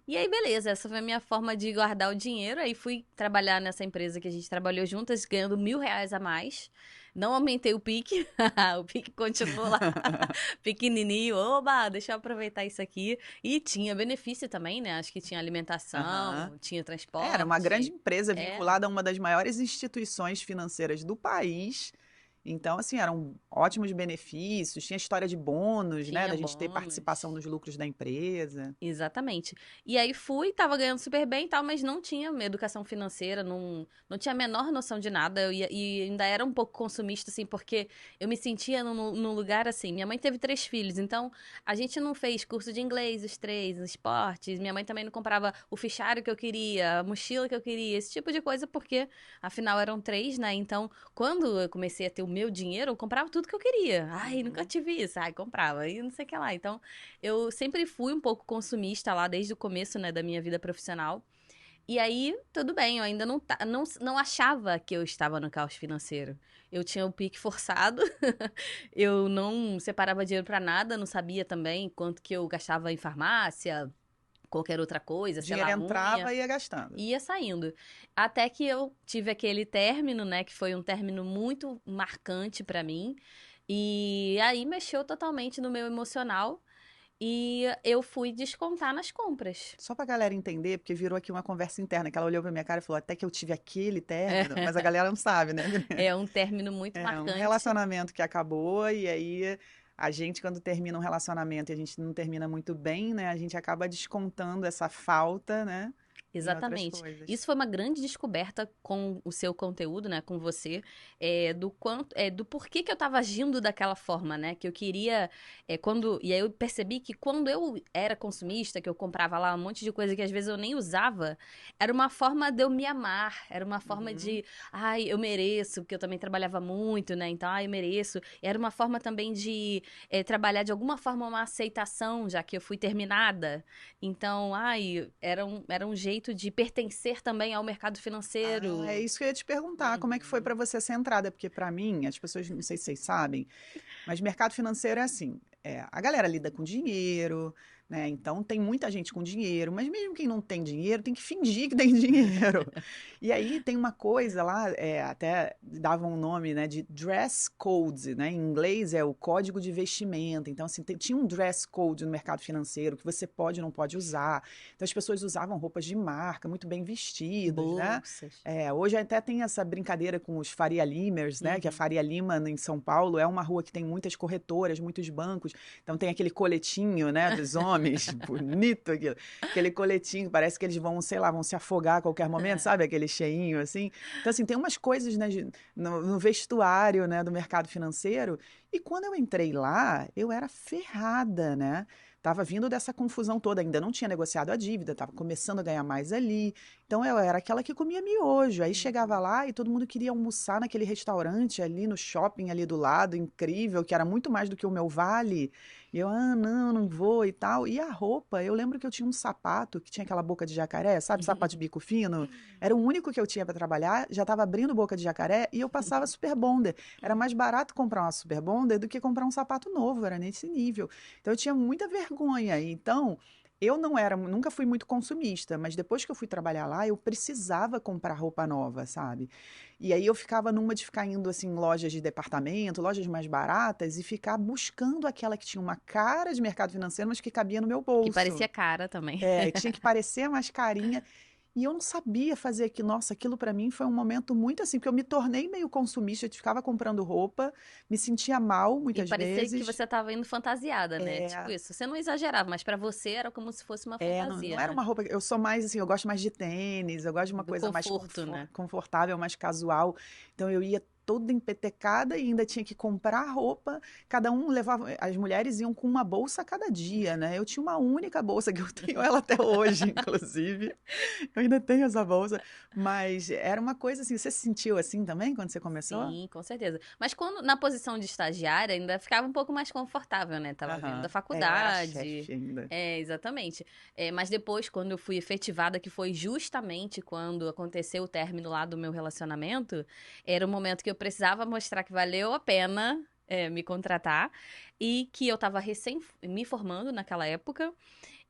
E aí, beleza, essa foi a minha forma de guardar o dinheiro. Aí fui trabalhar nessa empresa que a gente trabalhou juntas, ganhando R$ 1.000 a mais. Não aumentei o pique, o pique continuou lá, pequenininho. Oba, deixa eu aproveitar isso aqui. E tinha benefício também, né? Acho que tinha alimentação, tinha transporte. Era uma grande empresa vinculada a uma das maiores instituições financeiras do país. Então, assim, eram ótimos benefícios, tinha história de bônus, né? Da gente ter participação nos lucros da empresa. Exatamente. E aí tava ganhando super bem e tal, mas não tinha uma educação financeira, não tinha a menor noção de nada. E ainda era um pouco consumista, assim, porque eu me sentia num lugar assim. Minha mãe teve 3 filhos, então a gente não fez curso de inglês, os 3, esportes. Minha mãe também não comprava o fichário que eu queria, a mochila que eu queria, esse tipo de coisa, porque afinal eram 3, né? Então, quando eu comecei a ter o meu dinheiro, eu comprava tudo que eu queria. Ai, nunca tive isso. Ai, comprava. E não sei o que lá. Então, eu sempre fui um pouco consumista lá desde o começo, né, da minha vida profissional. E aí, tudo bem, eu ainda não achava que eu estava no caos financeiro. Eu tinha o pique forçado, eu não separava dinheiro pra nada, não sabia também quanto que eu gastava em farmácia, qualquer outra coisa, sei lá, dinheiro entrava e ia gastando. Ia saindo. Até que eu tive aquele término, né? Que foi um término muito marcante pra mim. E aí mexeu totalmente no meu emocional. E eu fui descontar nas compras. Só pra galera entender, porque virou aqui uma conversa interna, que ela olhou pra minha cara e falou, até que eu tive aquele término, mas a galera não sabe, né? É um término muito É marcante. um relacionamento que acabou e aí a gente, quando termina um relacionamento e a gente não termina muito bem, né? A gente acaba descontando essa falta, né? Exatamente. Isso foi uma grande descoberta com o seu conteúdo, né, com você, do porquê que eu tava agindo daquela forma, né, que eu queria, e aí eu percebi que quando eu era consumista, que eu comprava lá um monte de coisa que às vezes eu nem usava, era uma forma de eu me amar, era uma forma de, ai, eu mereço, porque eu também trabalhava muito, né, então, ai, eu mereço, era uma forma também de trabalhar de alguma forma uma aceitação, já que eu fui terminada, então, ai, era um jeito de pertencer também ao mercado financeiro. É isso que eu ia te perguntar, como é que foi para você ser entrada? Porque para mim, as pessoas, não sei se vocês sabem, mas mercado financeiro é assim, a galera lida com dinheiro, né? Então tem muita gente com dinheiro, mas mesmo quem não tem dinheiro tem que fingir que tem dinheiro. E aí tem uma coisa lá, até davam um nome, né, de dress code, né? Em inglês é o código de vestimenta. Então assim, tinha um dress code no mercado financeiro que você pode ou não pode usar. Então as pessoas usavam roupas de marca, muito bem vestidas, bolsas, né? Hoje até tem essa brincadeira com os Faria Limers, né? Que a Faria Lima em São Paulo é uma rua que tem muitas corretoras, muitos bancos. Então tem aquele coletinho, né, dos homens, bonito aquilo. Aquele coletinho, parece que eles vão, sei lá, vão se afogar a qualquer momento, sabe? Aquele cheinho, assim. Então, assim, tem umas coisas, né, no vestuário, né, do mercado financeiro. E quando eu entrei lá, eu era ferrada, né? Tava vindo dessa confusão toda, ainda não tinha negociado a dívida, estava começando a ganhar mais ali. Então eu era aquela que comia miojo. Aí chegava lá e todo mundo queria almoçar naquele restaurante ali no shopping ali do lado, incrível, que era muito mais do que o meu vale. E eu, não vou e tal. E a roupa, eu lembro que eu tinha um sapato que tinha aquela boca de jacaré, sabe? Sapato de bico fino. Era o único que eu tinha para trabalhar, já estava abrindo boca de jacaré e eu passava Super Bonder. Era mais barato comprar uma Super Bonder do que comprar um sapato novo, era nesse nível. Então eu tinha muita vergonha. Então, eu nunca fui muito consumista, mas depois que eu fui trabalhar lá, eu precisava comprar roupa nova, sabe? E aí eu ficava numa de ficar indo assim em lojas de departamento, lojas mais baratas e ficar buscando aquela que tinha uma cara de mercado financeiro, mas que cabia no meu bolso. Que parecia cara também. Tinha que parecer mais carinha. E eu não sabia fazer aquilo. Nossa, aquilo para mim foi um momento muito assim, porque eu me tornei meio consumista, eu ficava comprando roupa, me sentia mal muitas vezes. E parecia que você estava indo fantasiada, né? Tipo isso. Você não exagerava, mas para você era como se fosse uma fantasia. Não era uma roupa. Eu sou mais assim, eu gosto mais de tênis, eu gosto de uma coisa mais né? confortável, mais casual. Então eu ia toda empetecada e ainda tinha que comprar roupa. Cada um levava, as mulheres iam com uma bolsa a cada dia, né? Eu tinha uma única bolsa, que eu tenho ela até hoje, inclusive. Eu ainda tenho essa bolsa. Mas era uma coisa assim, você se sentiu assim também quando você começou? Sim, com certeza. Mas quando na posição de estagiária, ainda ficava um pouco mais confortável, né? Tava vindo da Aham. Eu era faculdade. chefe ainda. Exatamente. Mas depois, quando eu fui efetivada, que foi justamente quando aconteceu o término lá do meu relacionamento, era o momento que eu precisava mostrar que valeu a pena, me contratar e que eu tava recém me formando naquela época.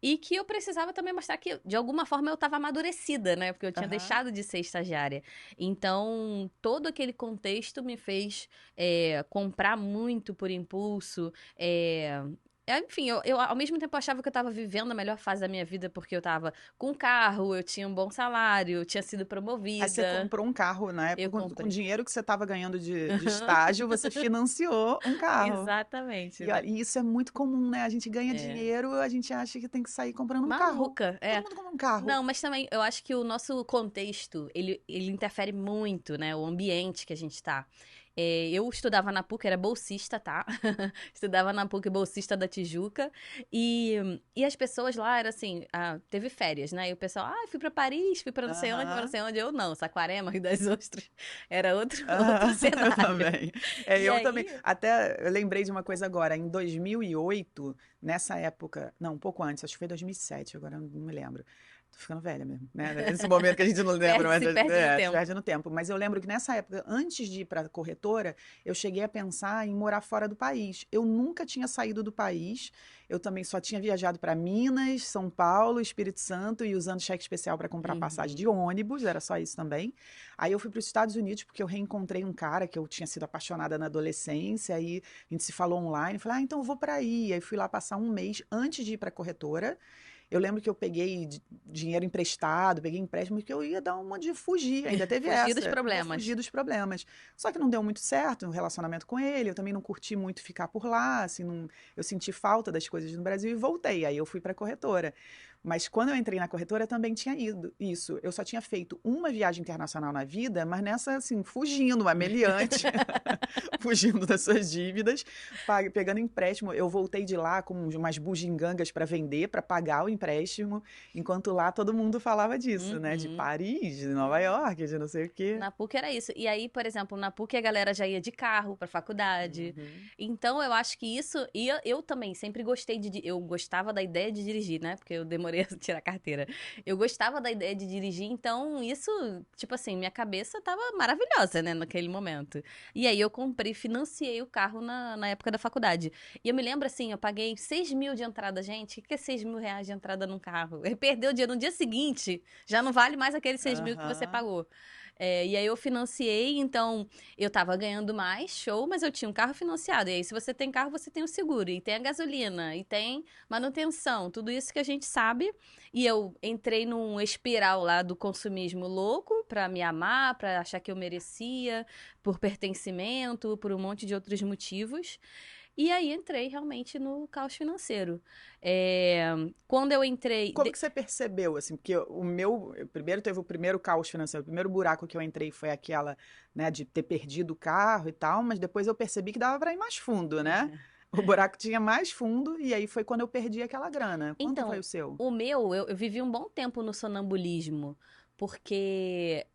E que eu precisava também mostrar que, de alguma forma, eu estava amadurecida, né? Porque eu tinha Aham. deixado de ser estagiária. Então, todo aquele contexto me fez comprar muito por impulso. Enfim, eu ao mesmo tempo achava que eu estava vivendo a melhor fase da minha vida porque eu estava com carro, eu tinha um bom salário, eu tinha sido Aí você promovida. comprou um carro na época, Eu com o comprei. dinheiro que você estava ganhando de estágio, você financiou um carro. Exatamente. E, olha, e isso é muito comum, né? A gente ganha É. dinheiro, a gente acha que tem que sair comprando um carro. Maluca, Todo mundo compra um carro. Não, mas também eu acho que o nosso contexto, ele interfere muito, né? O ambiente que a gente tá. Eu estudava na PUC, era bolsista, tá? Estudava na PUC, bolsista da Tijuca. E as pessoas lá, era assim, teve férias, né? E o pessoal, fui pra Paris, fui pra não sei onde, pra não Aham. sei onde. Eu não, Saquarema, Rio das Ostras. Era outro, outro Ah, eu cenário. também. E Eu também. aí, Até eu lembrei de uma coisa agora. Em 2008, nessa época, não, um pouco antes, acho que foi 2007, agora eu não me lembro. Tô ficando velha mesmo, né? Nesse momento que a gente não lembra, mas se perde no se tempo. perde no tempo. Mas eu lembro que nessa época, antes de ir para a corretora, eu cheguei a pensar em morar fora do país. Eu nunca tinha saído do país. Eu também só tinha viajado para Minas, São Paulo, Espírito Santo e usando cheque especial para comprar passagem de Uhum. ônibus, era só isso também. Aí eu fui para os Estados Unidos porque eu reencontrei um cara que eu tinha sido apaixonada na adolescência, aí a gente se falou online, falei, então eu vou para aí. Aí fui lá passar um mês antes de ir para a corretora. Eu lembro que eu peguei dinheiro emprestado, peguei empréstimo, porque eu ia dar uma de fugir, ainda teve Fugir dos essa, ia fugir problemas. dos problemas. Só que não deu muito certo o relacionamento com ele, eu também não curti muito ficar por lá, assim, eu senti falta das coisas no Brasil e voltei. Aí eu fui para a corretora. Mas quando eu entrei na corretora também tinha ido isso. Eu só tinha feito uma viagem internacional na vida, mas nessa, assim, fugindo, uma meliante, fugindo das suas dívidas, pegando empréstimo. Eu voltei de lá com umas bugigangas para vender, para pagar o empréstimo, enquanto lá todo mundo falava disso, né? De Uhum. Paris, de Nova York, de não sei o quê. Na PUC era isso. E aí, por exemplo, na PUC a galera já ia de carro pra faculdade. Uhum. Então, eu acho que isso. E eu também sempre gostei de. Eu gostava da ideia de dirigir, né? Porque eu demorei a tirar a carteira. Eu gostava da ideia de dirigir, então isso, tipo assim, minha cabeça tava maravilhosa, né? Naquele momento. E aí eu comprei, financiei o carro na época da faculdade. E eu me lembro assim, eu paguei 6 mil de entrada, gente. O que é 6 mil reais de entrada num carro? Aí perdeu o dia no dia seguinte, já não vale mais aqueles 6 mil que você Aham. pagou. E aí eu financiei, então eu tava ganhando mais, show, mas eu tinha um carro financiado. E aí, se você tem carro, você tem o seguro, e tem a gasolina, e tem manutenção, tudo isso que a gente sabe. E eu entrei num espiral lá do consumismo louco pra me amar, pra achar que eu merecia, por pertencimento, por um monte de outros motivos. E aí entrei realmente no caos financeiro. Quando eu entrei. Como que você percebeu, assim, porque primeiro teve o primeiro caos financeiro, o primeiro buraco que eu entrei foi aquela, né, de ter perdido o carro e tal, mas depois eu percebi que dava para ir mais fundo, né? O buraco tinha mais fundo e aí foi quando eu perdi aquela grana. Quanto foi Então, o seu? o meu, eu vivi um bom tempo no sonambulismo, porque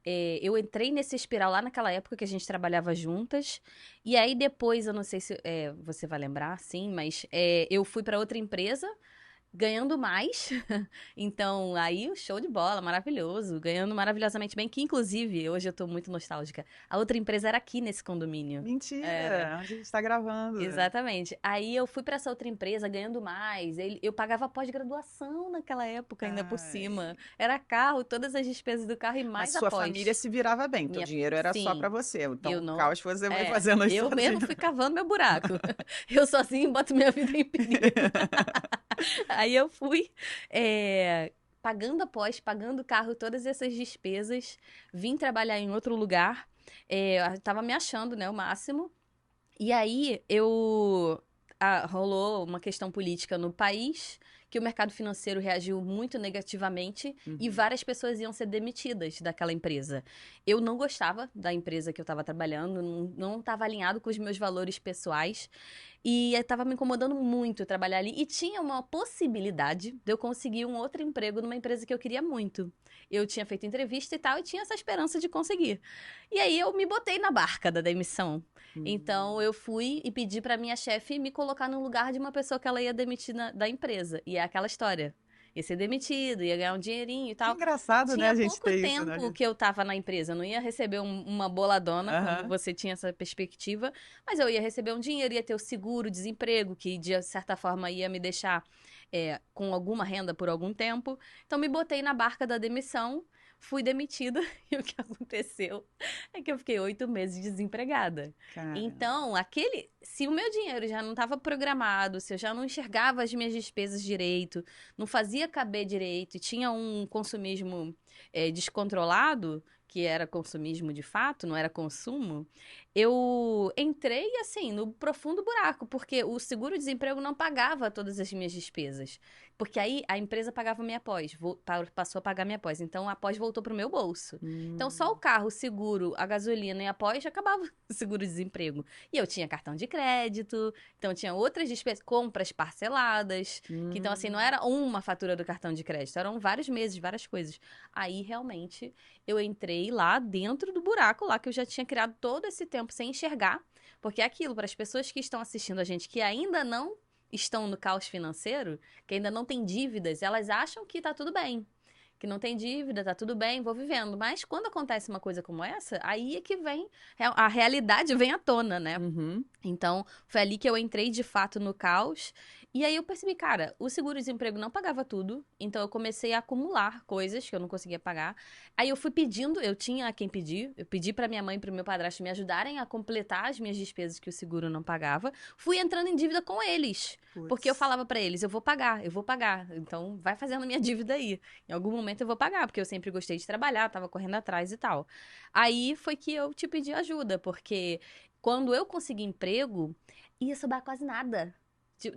eu entrei nesse espiral lá naquela época que a gente trabalhava juntas, e aí depois, eu não sei se você vai lembrar, sim, mas eu fui para outra empresa, ganhando mais. Então, aí o show de bola, maravilhoso, ganhando maravilhosamente bem, que inclusive, hoje eu tô muito nostálgica, a outra empresa era aqui nesse condomínio. Era. Mentira, a gente está gravando. Exatamente. Aí eu fui pra essa outra empresa ganhando mais. Eu pagava pós-graduação naquela época, ainda por Ai. cima. Era carro, todas as despesas do carro e Mas mais sua família após. se virava bem, teu dinheiro era só para Sim, você. Então eu o não. caos você foi fazendo aí Eu mesmo sozinho. fui cavando meu buraco. Eu sozinho boto minha vida em perigo. Aí eu fui pagando após, pagando carro, todas essas despesas. Vim trabalhar em outro lugar. Eu tava me achando, né, o máximo. E aí rolou uma questão política no país que o mercado financeiro reagiu muito negativamente e várias pessoas iam ser demitidas daquela empresa. Eu não gostava da empresa que eu estava trabalhando, não estava alinhado com os meus valores pessoais e estava me incomodando muito trabalhar ali. E tinha uma possibilidade de eu conseguir um outro emprego numa empresa que eu queria muito. Eu tinha feito entrevista e tal e tinha essa esperança de conseguir. E aí eu me botei na barca da demissão. Então, eu fui e pedi pra minha chefe me colocar no lugar de uma pessoa que ela ia demitir da empresa. E é aquela história. Ia ser demitido, ia ganhar um dinheirinho e Que tal. engraçado, né, Tinha a gente pouco ter isso, tempo né? que eu tava na empresa. Eu não ia receber uma boladona quando você tinha essa perspectiva. Mas eu ia receber um dinheiro, ia ter o seguro-desemprego, que de certa forma ia me deixar com alguma renda por algum tempo. Então, me botei na barca da demissão. Fui demitida e o que aconteceu é que eu fiquei 8 meses desempregada. Cara. Então, se o meu dinheiro já não estava programado, se eu já não enxergava as minhas despesas direito, não fazia caber direito e tinha um consumismo descontrolado, que era consumismo de fato, não era consumo, eu entrei, assim, no profundo buraco, porque o seguro-desemprego não pagava todas as minhas despesas. Porque aí a empresa pagava minha pós, passou a pagar minha pós. Então a pós voltou pro meu bolso. Então só o carro, o seguro, a gasolina e a pós já acabava o seguro-desemprego. E eu tinha cartão de crédito, então tinha outras despesas, compras parceladas, que então assim, não era uma fatura do cartão de crédito, eram vários meses, várias coisas. Aí realmente eu entrei lá dentro do buraco lá que eu já tinha criado todo esse tempo sem enxergar, porque é aquilo, para as pessoas que estão assistindo a gente que ainda não estão no caos financeiro, que ainda não tem dívidas, elas acham que tá tudo bem. Que não tem dívida, tá tudo bem, vou vivendo. Mas quando acontece uma coisa como essa, aí é que vem, a realidade vem à tona, né? Então, foi ali que eu entrei de fato no caos. E aí eu percebi, cara, o seguro-desemprego não pagava tudo. Então, eu comecei a acumular coisas que eu não conseguia pagar. Aí eu fui pedindo, eu tinha a quem pedir. Eu pedi pra minha mãe e pro meu padrasto me ajudarem a completar as minhas despesas que o seguro não pagava. Fui entrando em dívida com eles. Porque eu falava pra eles, eu vou pagar. Então, vai fazendo minha dívida aí. Em algum momento eu vou pagar, porque eu sempre gostei de trabalhar, tava correndo atrás e tal. Aí foi que eu te pedi ajuda, porque quando eu consegui emprego, ia sobrar quase nada.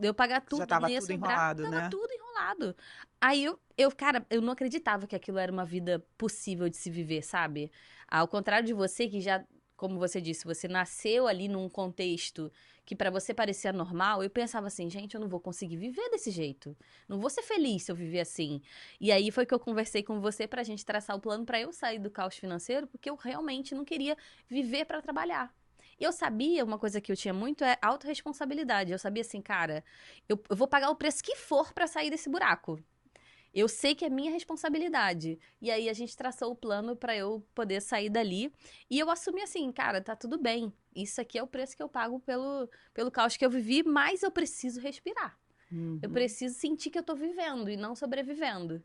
Eu pagar tudo, Já tava não ia tudo sobrar, enrolado, tava né? tudo enrolado. Aí cara, eu não acreditava que aquilo era uma vida possível de se viver, sabe? Ao contrário de você, que já, como você disse, você nasceu ali num contexto que pra você parecia normal, eu pensava assim, gente, eu não vou conseguir viver desse jeito. Não vou ser feliz se eu viver assim. E aí foi que eu conversei com você pra gente traçar o plano pra eu sair do caos financeiro, porque eu realmente não queria viver pra trabalhar. E eu sabia, uma coisa que eu tinha muito é autorresponsabilidade. Eu sabia assim, cara, eu vou pagar o preço que for pra sair desse buraco. Eu sei que é minha responsabilidade. E aí a gente traçou o plano pra eu poder sair dali. E eu assumi assim, cara, tá tudo bem. Isso aqui é o preço que eu pago pelo caos que eu vivi, mas eu preciso respirar. Eu preciso sentir que eu tô vivendo e não sobrevivendo.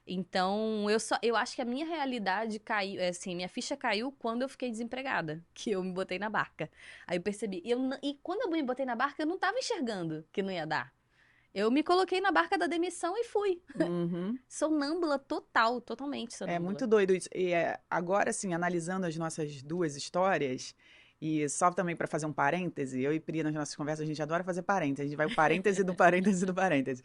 Então, eu acho que a minha realidade caiu, assim, minha ficha caiu quando eu fiquei desempregada, que eu me botei na barca. Aí eu percebi, e quando eu me botei na barca, eu não tava enxergando que não ia dar. Eu me coloquei na barca da demissão e fui. Sonâmbula total, totalmente É sonâmbula. muito doido isso. E agora, assim, analisando as nossas duas histórias, e só também para fazer um parêntese, eu e Pri, nas nossas conversas, a gente adora fazer parêntese. A gente vai o parêntese do parêntese do parêntese.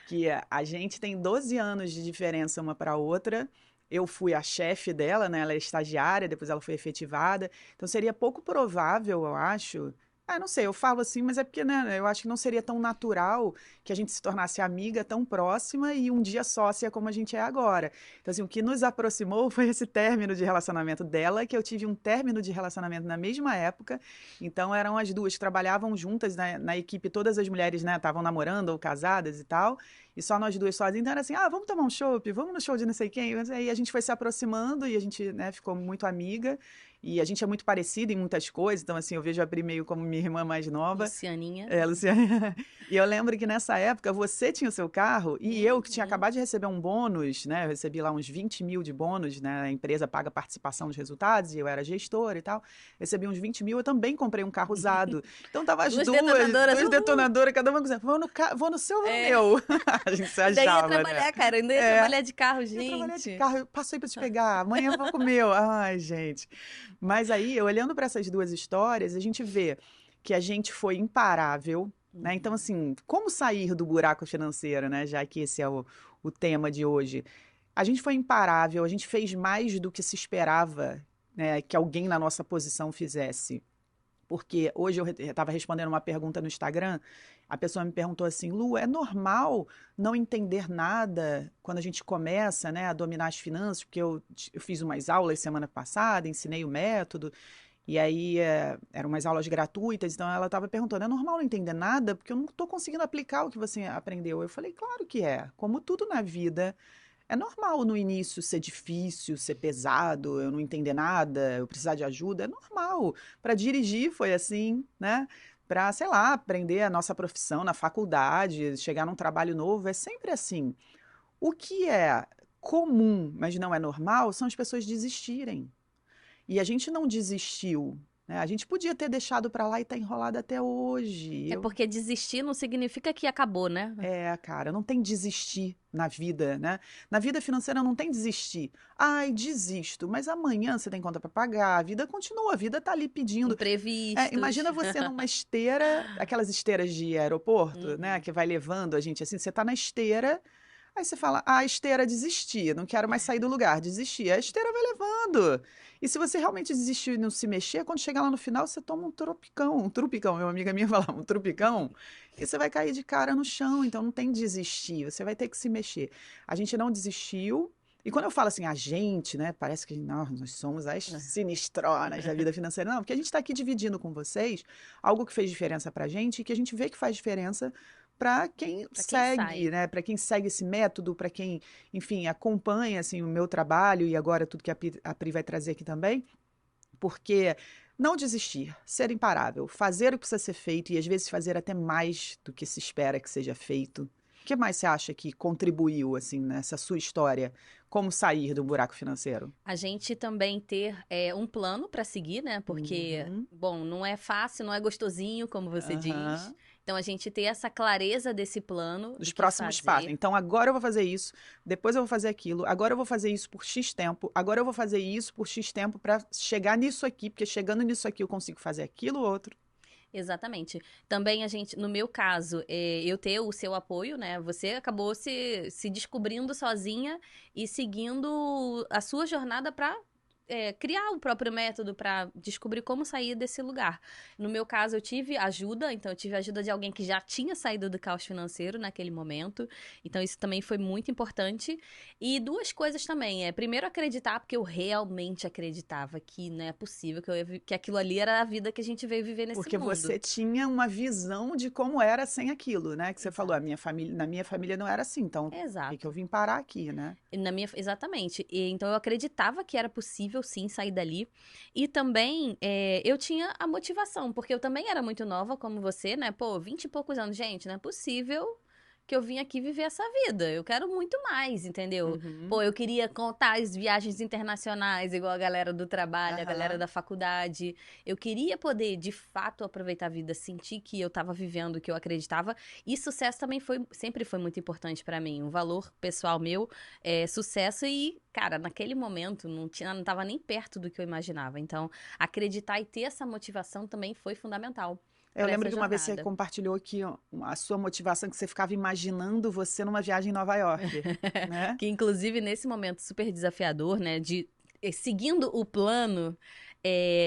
Que a gente tem 12 anos de diferença uma para outra. Eu fui a chefe dela, né? Ela é estagiária, depois ela foi efetivada. Então seria pouco provável, eu acho. Ah, não sei, eu falo assim, mas é porque, né, eu acho que não seria tão natural que a gente se tornasse amiga tão próxima e um dia sócia como a gente é agora. Então, assim, o que nos aproximou foi esse término de relacionamento dela, que eu tive um término de relacionamento na mesma época. Então, eram as duas que trabalhavam juntas na equipe, todas as mulheres, né, estavam namorando ou casadas e tal, e só nós duas sozinhas. Então, era assim, vamos tomar um chopp, vamos no show de não sei quem. Mas aí a gente foi se aproximando e a gente, né, ficou muito amiga. E a gente é muito parecida em muitas coisas, então assim, eu vejo a Pri meio como minha irmã mais nova. Lucianinha. Luciana. E eu lembro que nessa época você tinha o seu carro e eu que tinha acabado de receber um bônus, né? Eu recebi lá uns 20 mil de bônus, né? A empresa paga participação nos resultados e eu era gestora e tal. Recebi uns 20 mil, eu também comprei um carro usado. Então tava as duas detonadoras, cada uma dizendo, vou no seu ou no meu? A gente se achava, Daí ia trabalhar, né? cara, ainda ia trabalhar de carro, gente. Ia trabalhar de carro, eu passei pra te pegar, amanhã eu vou com o meu. Ai, gente. Mas aí, olhando para essas duas histórias, a gente vê que a gente foi imparável, né? Então, assim, como sair do buraco financeiro, né? Já que esse é o tema de hoje. A gente foi imparável, a gente fez mais do que se esperava, né, que alguém na nossa posição fizesse. Porque hoje eu estava respondendo uma pergunta no Instagram, a pessoa me perguntou assim, Lu, é normal não entender nada quando a gente começa, né, a dominar as finanças? Porque eu fiz umas aulas semana passada, ensinei o método, e aí eram umas aulas gratuitas, então ela estava perguntando, é normal não entender nada? Porque eu não estou conseguindo aplicar o que você aprendeu. Eu falei, claro que é. Como tudo na vida, é normal no início ser difícil, ser pesado, eu não entender nada, eu precisar de ajuda, é normal. Para dirigir foi assim, né? Para, sei lá, aprender a nossa profissão na faculdade, chegar num trabalho novo, é sempre assim. O que é comum, mas não é normal, são as pessoas desistirem. E a gente não desistiu, né? A gente podia ter deixado para lá e tá enrolado até hoje. É porque desistir não significa que acabou, né? Cara, não tem desistir na vida, né? Na vida financeira não tem desistir. Ai, desisto, mas amanhã você tem conta para pagar, a vida continua, a vida tá ali pedindo. Imprevistos. Imagina você numa esteira, aquelas esteiras de aeroporto, né? Uhum. Que vai levando a gente assim, você tá na esteira, aí você fala, a esteira desisti, não quero mais sair do lugar, desisti. A esteira vai levando. E se você realmente desistir e não se mexer, quando chegar lá no final, você toma um trupicão, meu amiga minha fala, um trupicão, e você vai cair de cara no chão, então não tem desistir, você vai ter que se mexer. A gente não desistiu, e quando eu falo assim, a gente, né, parece que nós somos as sinistronas da vida financeira. Não, porque a gente está aqui dividindo com vocês algo que fez diferença pra gente e que a gente vê que faz diferença para quem segue, né? Para quem segue esse método, para quem, enfim, acompanha assim, o meu trabalho e agora tudo que a Pri vai trazer aqui também. Porque não desistir, ser imparável, fazer o que precisa ser feito e às vezes fazer até mais do que se espera que seja feito. O que mais você acha que contribuiu assim nessa sua história? Como sair do buraco financeiro? A gente também ter um plano para seguir, né? Porque, bom, não é fácil, não é gostosinho, como você diz. Então, a gente ter essa clareza desse plano. Dos próximos passos. Então, agora eu vou fazer isso, depois eu vou fazer aquilo, agora eu vou fazer isso por X tempo, agora eu vou fazer isso por X tempo para chegar nisso aqui, porque chegando nisso aqui eu consigo fazer aquilo outro. Exatamente. Também a gente, no meu caso, eu ter o seu apoio, né? Você acabou se descobrindo sozinha e seguindo a sua jornada para criar o próprio método para descobrir como sair desse lugar. No meu caso, eu tive ajuda, então eu tive a ajuda de alguém que já tinha saído do caos financeiro naquele momento, então isso também foi muito importante. E duas coisas também, primeiro acreditar, porque eu realmente acreditava que não é possível, que aquilo ali era a vida que a gente veio viver nesse mundo. Porque você tinha uma visão de como era sem aquilo, né? Que você falou, na minha família não era assim, então por que eu vim parar aqui, né? Exatamente. Então eu acreditava que era possível sim sair dali. E também eu tinha a motivação, porque eu também era muito nova como você, né? Pô, 20 e poucos anos, gente, não é possível que eu vim aqui viver essa vida. Eu quero muito mais, entendeu? Pô, eu queria contar as viagens internacionais, igual a galera do trabalho, a galera da faculdade. Eu queria poder, de fato, aproveitar a vida, sentir que eu tava vivendo o que eu acreditava. E sucesso também sempre foi muito importante pra mim. Um valor pessoal meu, sucesso e, cara, naquele momento não tava nem perto do que eu imaginava. Então, acreditar e ter essa motivação também foi fundamental. Eu lembro de uma vez que você compartilhou aqui a sua motivação, que você ficava imaginando você numa viagem em Nova York, né? Que, inclusive, nesse momento super desafiador, né, de seguindo o plano,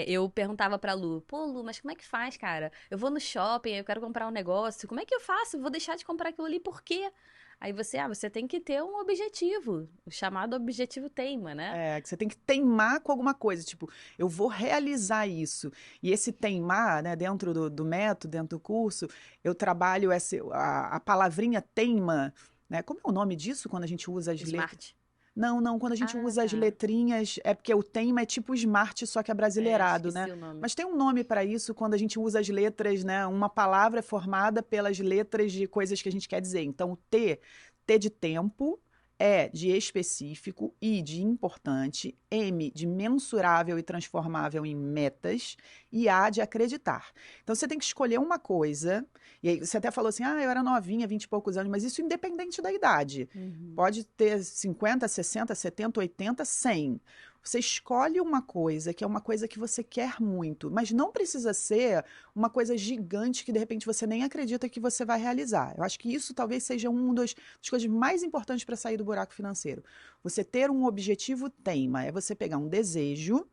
eu perguntava pra Lu, pô, Lu, mas como é que faz, cara? Eu vou no shopping, eu quero comprar um negócio, como é que eu faço? Eu vou deixar de comprar aquilo ali, por quê? Aí você tem que ter um objetivo, o chamado objetivo teima, né? Que você tem que teimar com alguma coisa, tipo, eu vou realizar isso. E esse teimar, né, dentro do método, dentro do curso, eu trabalho a palavrinha teima, né? Como é o nome disso quando a gente usa as letras? Smart. Não, quando a gente usa as letrinhas, é porque o teima é tipo smart, só que abrasileirado, né? O nome. Mas tem um nome para isso quando a gente usa as letras, né? Uma palavra é formada pelas letras de coisas que a gente quer dizer. Então, o T de tempo, E de específico, I de importante, M de mensurável e transformável em metas e A de acreditar. Então, você tem que escolher uma coisa, e aí você até falou assim, eu era novinha, 20 e poucos anos, mas isso independente da idade. Pode ter 50, 60, 70, 80, 100. Você escolhe uma coisa que é uma coisa que você quer muito, mas não precisa ser uma coisa gigante que de repente você nem acredita que você vai realizar. Eu acho que isso talvez seja uma das coisas mais importantes para sair do buraco financeiro. Você ter um objetivo teima, é você pegar um desejo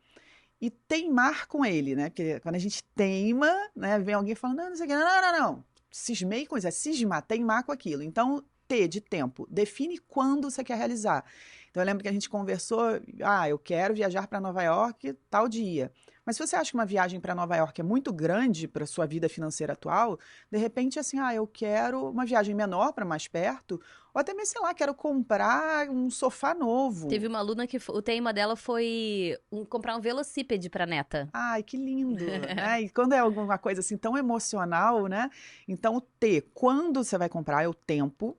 e teimar com ele, né? Porque quando a gente teima, né, vem alguém falando, não sei o que, não. Cismei com isso, é cismar, teimar com aquilo. Então, T de tempo, define quando você quer realizar. Então, eu lembro que a gente conversou, eu quero viajar para Nova York tal dia. Mas se você acha que uma viagem para Nova York é muito grande para sua vida financeira atual, de repente, assim, eu quero uma viagem menor para mais perto, ou até mesmo, sei lá, quero comprar um sofá novo. Teve uma aluna que o tema dela foi comprar um velocípede pra neta. Ai, que lindo, né? E quando é alguma coisa assim tão emocional, né? Então, o T, quando você vai comprar, é o tempo.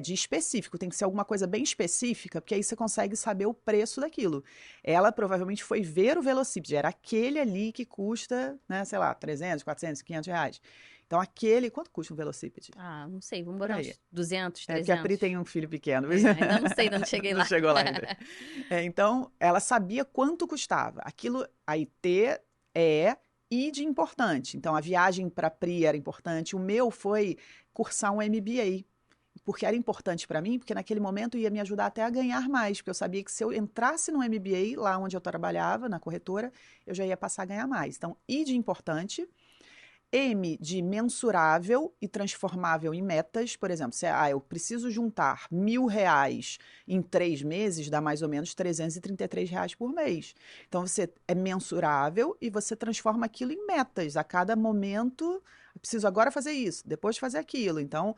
De específico, tem que ser alguma coisa bem específica, porque aí você consegue saber o preço daquilo. Ela provavelmente foi ver o velocípede, era aquele ali que custa, né, sei lá, 300, 400, 500 reais. Então, quanto custa um velocípede? Não sei, vamos botar uns 200, 300. Porque a Pri tem um filho pequeno. Ainda não sei, ainda não cheguei lá. Não chegou lá ainda. Então, ela sabia quanto custava. Aquilo, aí, I de importante. Então, a viagem para a Pri era importante. O meu foi cursar um MBA. Porque era importante para mim, porque naquele momento ia me ajudar até a ganhar mais, porque eu sabia que se eu entrasse no MBA, lá onde eu trabalhava, na corretora, eu já ia passar a ganhar mais. Então, I de importante, M de mensurável e transformável em metas. Por exemplo, eu preciso juntar R$ 1.000 em 3 meses, dá mais ou menos R$ 333 por mês. Então, você é mensurável e você transforma aquilo em metas. A cada momento, eu preciso agora fazer isso, depois fazer aquilo. Então,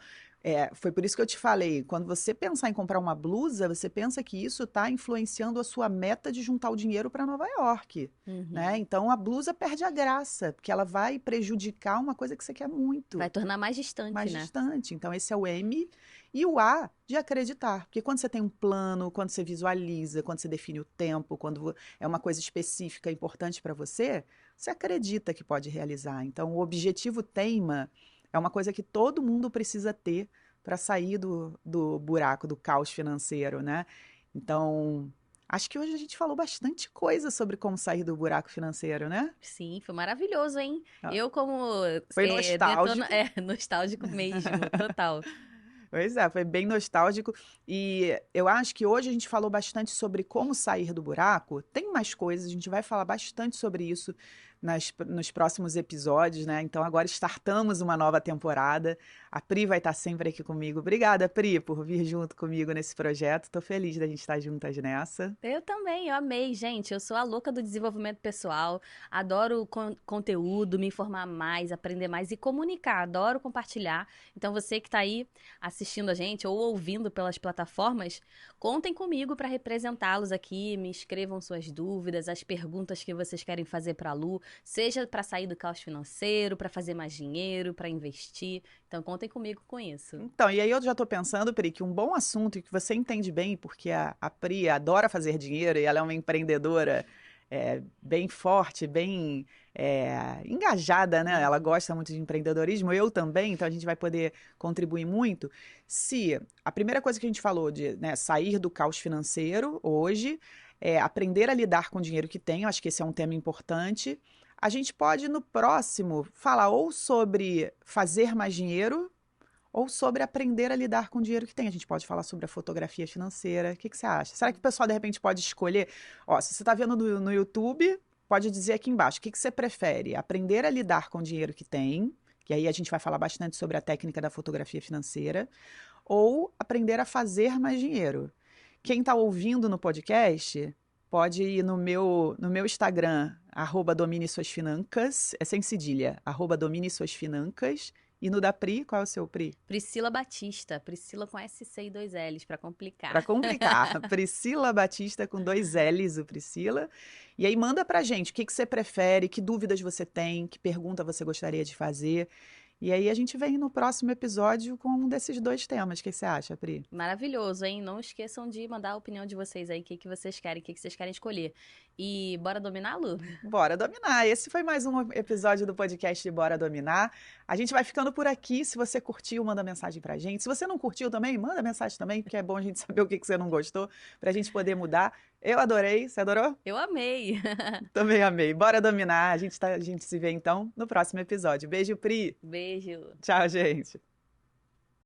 foi por isso que eu te falei, quando você pensar em comprar uma blusa, você pensa que isso está influenciando a sua meta de juntar o dinheiro para Nova York, né? Então, a blusa perde a graça, porque ela vai prejudicar uma coisa que você quer muito. Vai tornar mais distante, mais distante. Então, esse é o M. E o A de acreditar. Porque quando você tem um plano, quando você visualiza, quando você define o tempo, quando é uma coisa específica, importante para você, você acredita que pode realizar. Então, o objetivo teima é uma coisa que todo mundo precisa ter para sair do buraco, do caos financeiro, né? Então, acho que hoje a gente falou bastante coisa sobre como sair do buraco financeiro, né? Sim, foi maravilhoso, hein? Eu como... Foi nostálgico. Nostálgico mesmo, total. Pois é, foi bem nostálgico. E eu acho que hoje a gente falou bastante sobre como sair do buraco. Tem mais coisas, a gente vai falar bastante sobre isso nos próximos episódios, né? Então agora startamos uma nova temporada. A Pri vai estar sempre aqui comigo. Obrigada, Pri, por vir junto comigo nesse projeto. Tô feliz da gente estar juntas nessa. Eu também, eu amei, gente. Eu sou a louca do desenvolvimento pessoal. Adoro conteúdo, me informar mais, aprender mais e comunicar. Adoro compartilhar. Então você que tá aí assistindo a gente ou ouvindo pelas plataformas, contem comigo para representá-los aqui. Me escrevam suas dúvidas, as perguntas que vocês querem fazer para a Lu. Seja para sair do caos financeiro, para fazer mais dinheiro, para investir. Então, contem comigo com isso. Então, e aí eu já estou pensando, Pri, que um bom assunto e que você entende bem, porque a Pri adora fazer dinheiro e ela é uma empreendedora bem forte, bem engajada, né? Ela gosta muito de empreendedorismo, eu também, então a gente vai poder contribuir muito. Se a primeira coisa que a gente falou de, né, sair do caos financeiro hoje, aprender a lidar com o dinheiro que tem, eu acho que esse é um tema importante. A gente pode, no próximo, falar ou sobre fazer mais dinheiro ou sobre aprender a lidar com o dinheiro que tem. A gente pode falar sobre a fotografia financeira. O que você acha? Será que o pessoal, de repente, pode escolher? Se você está vendo no YouTube, pode dizer aqui embaixo. O que você prefere? Aprender a lidar com o dinheiro que tem, que aí a gente vai falar bastante sobre a técnica da fotografia financeira, ou aprender a fazer mais dinheiro? Quem está ouvindo no podcast... pode ir no meu Instagram, @domine-suas-financas, sem cedilha, @domine-suas-financas. E no da Pri, qual é o seu, Pri? Priscila Batista, Priscila com SC e 2 L's, para complicar. Para complicar, Priscila Batista com 2 L's, o Priscila. E aí manda pra gente o que você prefere, que dúvidas você tem, que pergunta você gostaria de fazer. E aí a gente vem no próximo episódio com um desses 2 temas. O que você acha, Pri? Maravilhoso, hein? Não esqueçam de mandar a opinião de vocês aí, o que vocês querem, o que vocês querem escolher. E bora dominar, Lu? Bora dominar. Esse foi mais um episódio do podcast Bora Dominar. A gente vai ficando por aqui. Se você curtiu, manda mensagem pra gente. Se você não curtiu também, manda mensagem também, porque é bom a gente saber o que você não gostou, pra gente poder mudar. Eu adorei. Você adorou? Eu amei. Também amei. Bora dominar. A gente se vê então no próximo episódio. Beijo, Pri. Beijo. Tchau, gente.